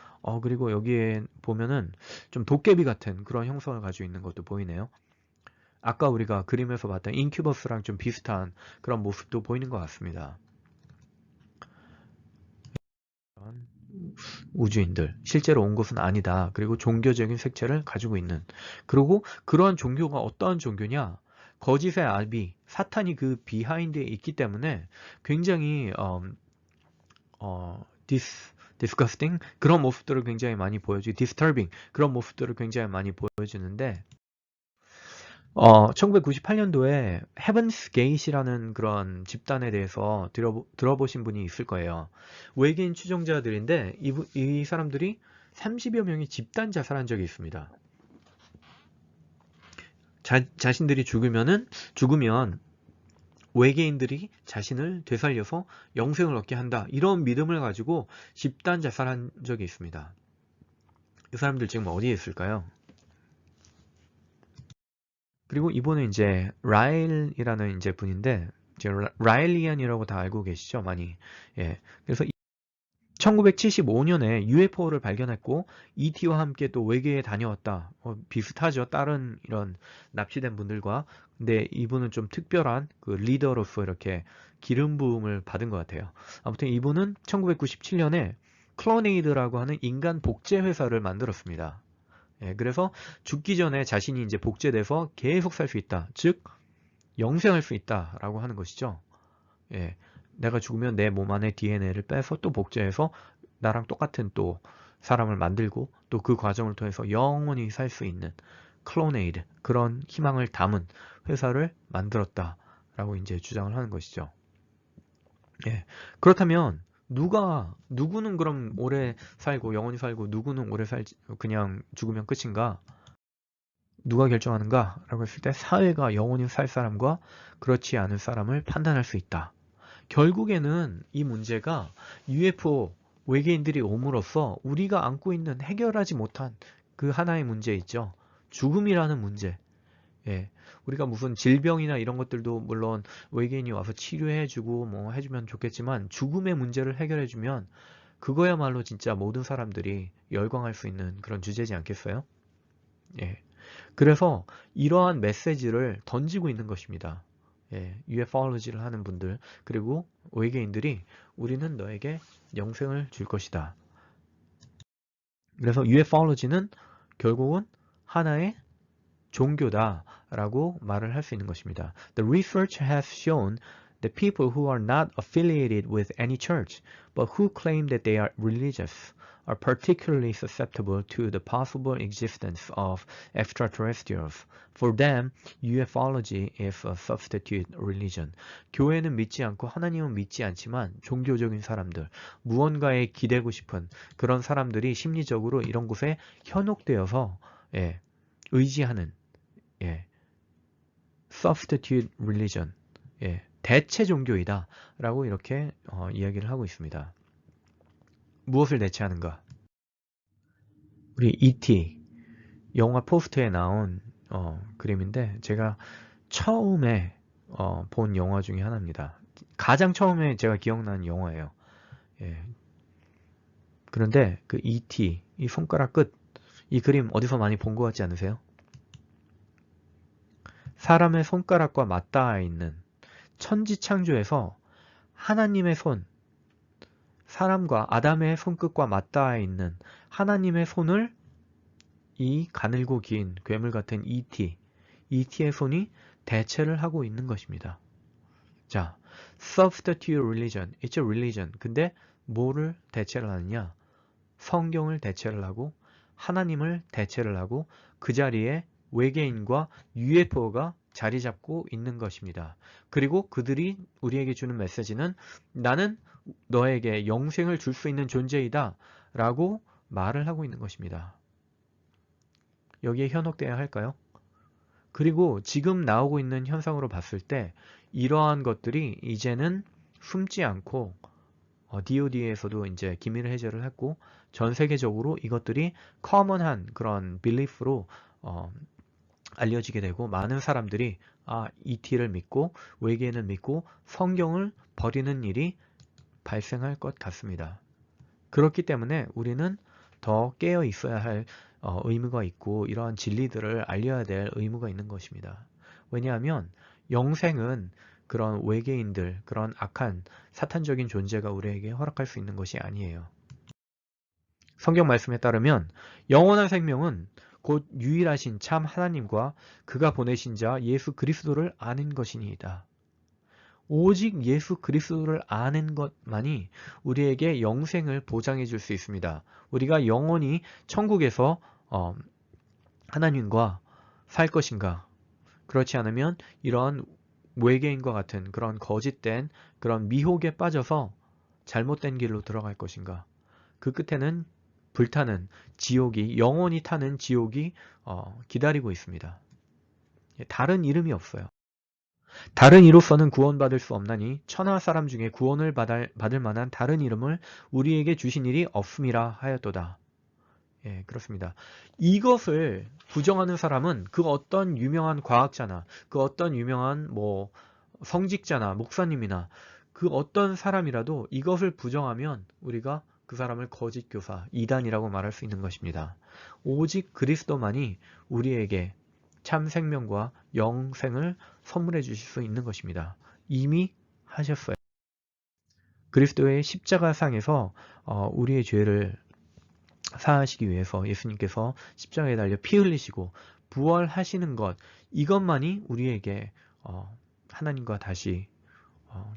그리고 여기에 보면은 좀 도깨비 같은 그런 형성을 가지고 있는 것도 보이네요. 아까 우리가 그림에서 봤던 인큐버스랑 좀 비슷한 그런 모습도 보이는 것 같습니다. 우주인들, 실제로 온 것은 아니다. 그리고 종교적인 색채를 가지고 있는. 그리고 그러한 종교가 어떠한 종교냐? 거짓의 아비, 사탄이 그 비하인드에 있기 때문에 굉장히 disgusting 그런 모습들을 굉장히 많이 disturbing 그런 모습들을 굉장히 많이 보여주는데 1998년도에 Heaven's Gate이라는 그런 집단에 대해서 들어보신 분이 있을 거예요. 외계인 추종자들인데 이 사람들이 30여 명이 집단 자살한 적이 있습니다. 자신들이 죽으면 외계인들이 자신을 되살려서 영생을 얻게 한다. 이런 믿음을 가지고 집단 자살한 적이 있습니다. 이 사람들 지금 어디에 있을까요? 그리고 이번에 이제 라일이라는 이제 분인데 이제 라일리안이라고 다 알고 계시죠? 많이. 예. 그래서 1975년에 UFO를 발견했고 ET와 함께 또 외계에 다녀왔다. 비슷하죠. 다른 이런 납치된 분들과. 근데 이분은 좀 특별한 그 리더로서 이렇게 기름 부음을 받은 것 같아요. 아무튼 이분은 1997년에 클로네이드라고 하는 인간 복제 회사를 만들었습니다. 예, 그래서 죽기 전에 자신이 이제 복제돼서 계속 살 수 있다. 즉 영생할 수 있다라고 하는 것이죠. 예, 내가 죽으면 내 몸 안에 DNA를 빼서 또 복제해서 나랑 똑같은 또 사람을 만들고 또 그 과정을 통해서 영원히 살 수 있는 클로네이드 그런 희망을 담은 회사를 만들었다라고 이제 주장을 하는 것이죠. 예, 그렇다면 누구는 그럼 오래 살고 영원히 살고 누구는 오래 살지 그냥 죽으면 끝인가? 누가 결정하는가? 라고 했을 때 사회가 영원히 살 사람과 그렇지 않은 사람을 판단할 수 있다. 결국에는 이 문제가 UFO 외계인들이 옴으로써 우리가 안고 있는 해결하지 못한 그 하나의 문제 있죠. 죽음이라는 문제. 예. 우리가 무슨 질병이나 이런 것들도 물론 외계인이 와서 치료해주고 뭐 해주면 좋겠지만 죽음의 문제를 해결해주면 그거야말로 진짜 모든 사람들이 열광할 수 있는 그런 주제지 않겠어요? 예. 그래서 이러한 메시지를 던지고 있는 것입니다. 예, UFO로지를 하는 분들 그리고 외계인들이 우리는 너에게 영생을 줄 것이다. 그래서 UFO로지는 결국은 하나의 종교다라고 말을 할 수 있는 것입니다. The research has shown that people who are not affiliated with any church but who claim that they are religious are particularly susceptible to the possible existence of extraterrestrials. For them, ufology is a substitute religion. 교회는 믿지 않고 하나님은 믿지 않지만 종교적인 사람들, 무언가에 기대고 싶은 그런 사람들이 심리적으로 이런 곳에 현혹되어서 의지하는 substitute religion, 대체 종교이다 라고 이렇게 이야기를 하고 있습니다. 무엇을 대체하는가? 우리 E.T. 영화 포스터에 나온 그림인데 제가 처음에 본 영화 중에 하나입니다. 가장 처음에 제가 기억나는 영화예요. 예. 그런데 그 E.T. 이 손가락 끝, 이 그림 어디서 많이 본 것 같지 않으세요? 사람의 손가락과 맞닿아 있는 천지창조에서 하나님의 손, 사람과 아담의 손끝과 맞닿아 있는 하나님의 손을 이 가늘고 긴 괴물 같은 ET의 손이 대체를 하고 있는 것입니다. 자, substitute religion, it's a religion. 근데 뭐를 대체를 하느냐? 성경을 대체를 하고 하나님을 대체를 하고 그 자리에 외계인과 UFO가 자리 잡고 있는 것입니다. 그리고 그들이 우리에게 주는 메시지는 나는 너에게 영생을 줄 수 있는 존재이다 라고 말을 하고 있는 것입니다. 여기에 현혹되어야 할까요? 그리고 지금 나오고 있는 현상으로 봤을 때 이러한 것들이 이제는 숨지 않고 DOD에서도 이제 기밀 해제를 했고 전 세계적으로 이것들이 커먼한 그런 빌리프로 알려지게 되고 많은 사람들이 ET를 믿고 외계인을 믿고 성경을 버리는 일이 발생할 것 같습니다. 그렇기 때문에 우리는 더 깨어 있어야 할 의무가 있고 이러한 진리들을 알려야 될 의무가 있는 것입니다. 왜냐하면 영생은 그런 외계인들, 그런 악한 사탄적인 존재가 우리에게 허락할 수 있는 것이 아니에요. 성경 말씀에 따르면 영원한 생명은 곧 유일하신 참 하나님과 그가 보내신 자 예수 그리스도를 아는 것이니이다. 오직 예수 그리스도를 아는 것만이 우리에게 영생을 보장해 줄 수 있습니다. 우리가 영원히 천국에서 하나님과 살 것인가? 그렇지 않으면 이런 외계인과 같은 그런 거짓된 그런 미혹에 빠져서 잘못된 길로 들어갈 것인가? 그 끝에는 불타는 지옥이, 영원히 타는 지옥이 기다리고 있습니다. 다른 이름이 없어요. 다른 이로서는 구원받을 수 없나니 천하 사람 중에 구원을 받을 만한 다른 이름을 우리에게 주신 일이 없음이라 하였도다. 예, 그렇습니다. 이것을 부정하는 사람은 그 어떤 유명한 과학자나 그 어떤 유명한 성직자나 목사님이나 그 어떤 사람이라도 이것을 부정하면 우리가 그 사람을 거짓 교사, 이단이라고 말할 수 있는 것입니다. 오직 그리스도만이 우리에게 참 생명과 영생을 선물해 주실 수 있는 것입니다. 이미 하셨어요. 그리스도의 십자가상에서 우리의 죄를 사하시기 위해서 예수님께서 십자가에 달려 피 흘리시고 부활하시는 것, 이것만이 우리에게 하나님과 다시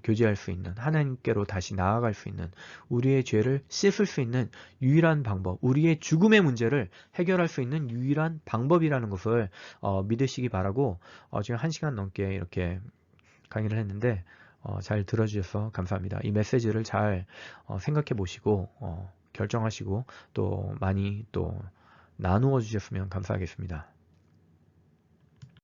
교제할 수 있는, 하나님께로 다시 나아갈 수 있는, 우리의 죄를 씻을 수 있는 유일한 방법, 우리의 죽음의 문제를 해결할 수 있는 유일한 방법이라는 것을 믿으시기 바라고 지금 1시간 넘게 이렇게 강의를 했는데 잘 들어주셔서 감사합니다. 이 메시지를 잘 생각해 보시고 결정하시고 또 많이 또 나누어 주셨으면 감사하겠습니다.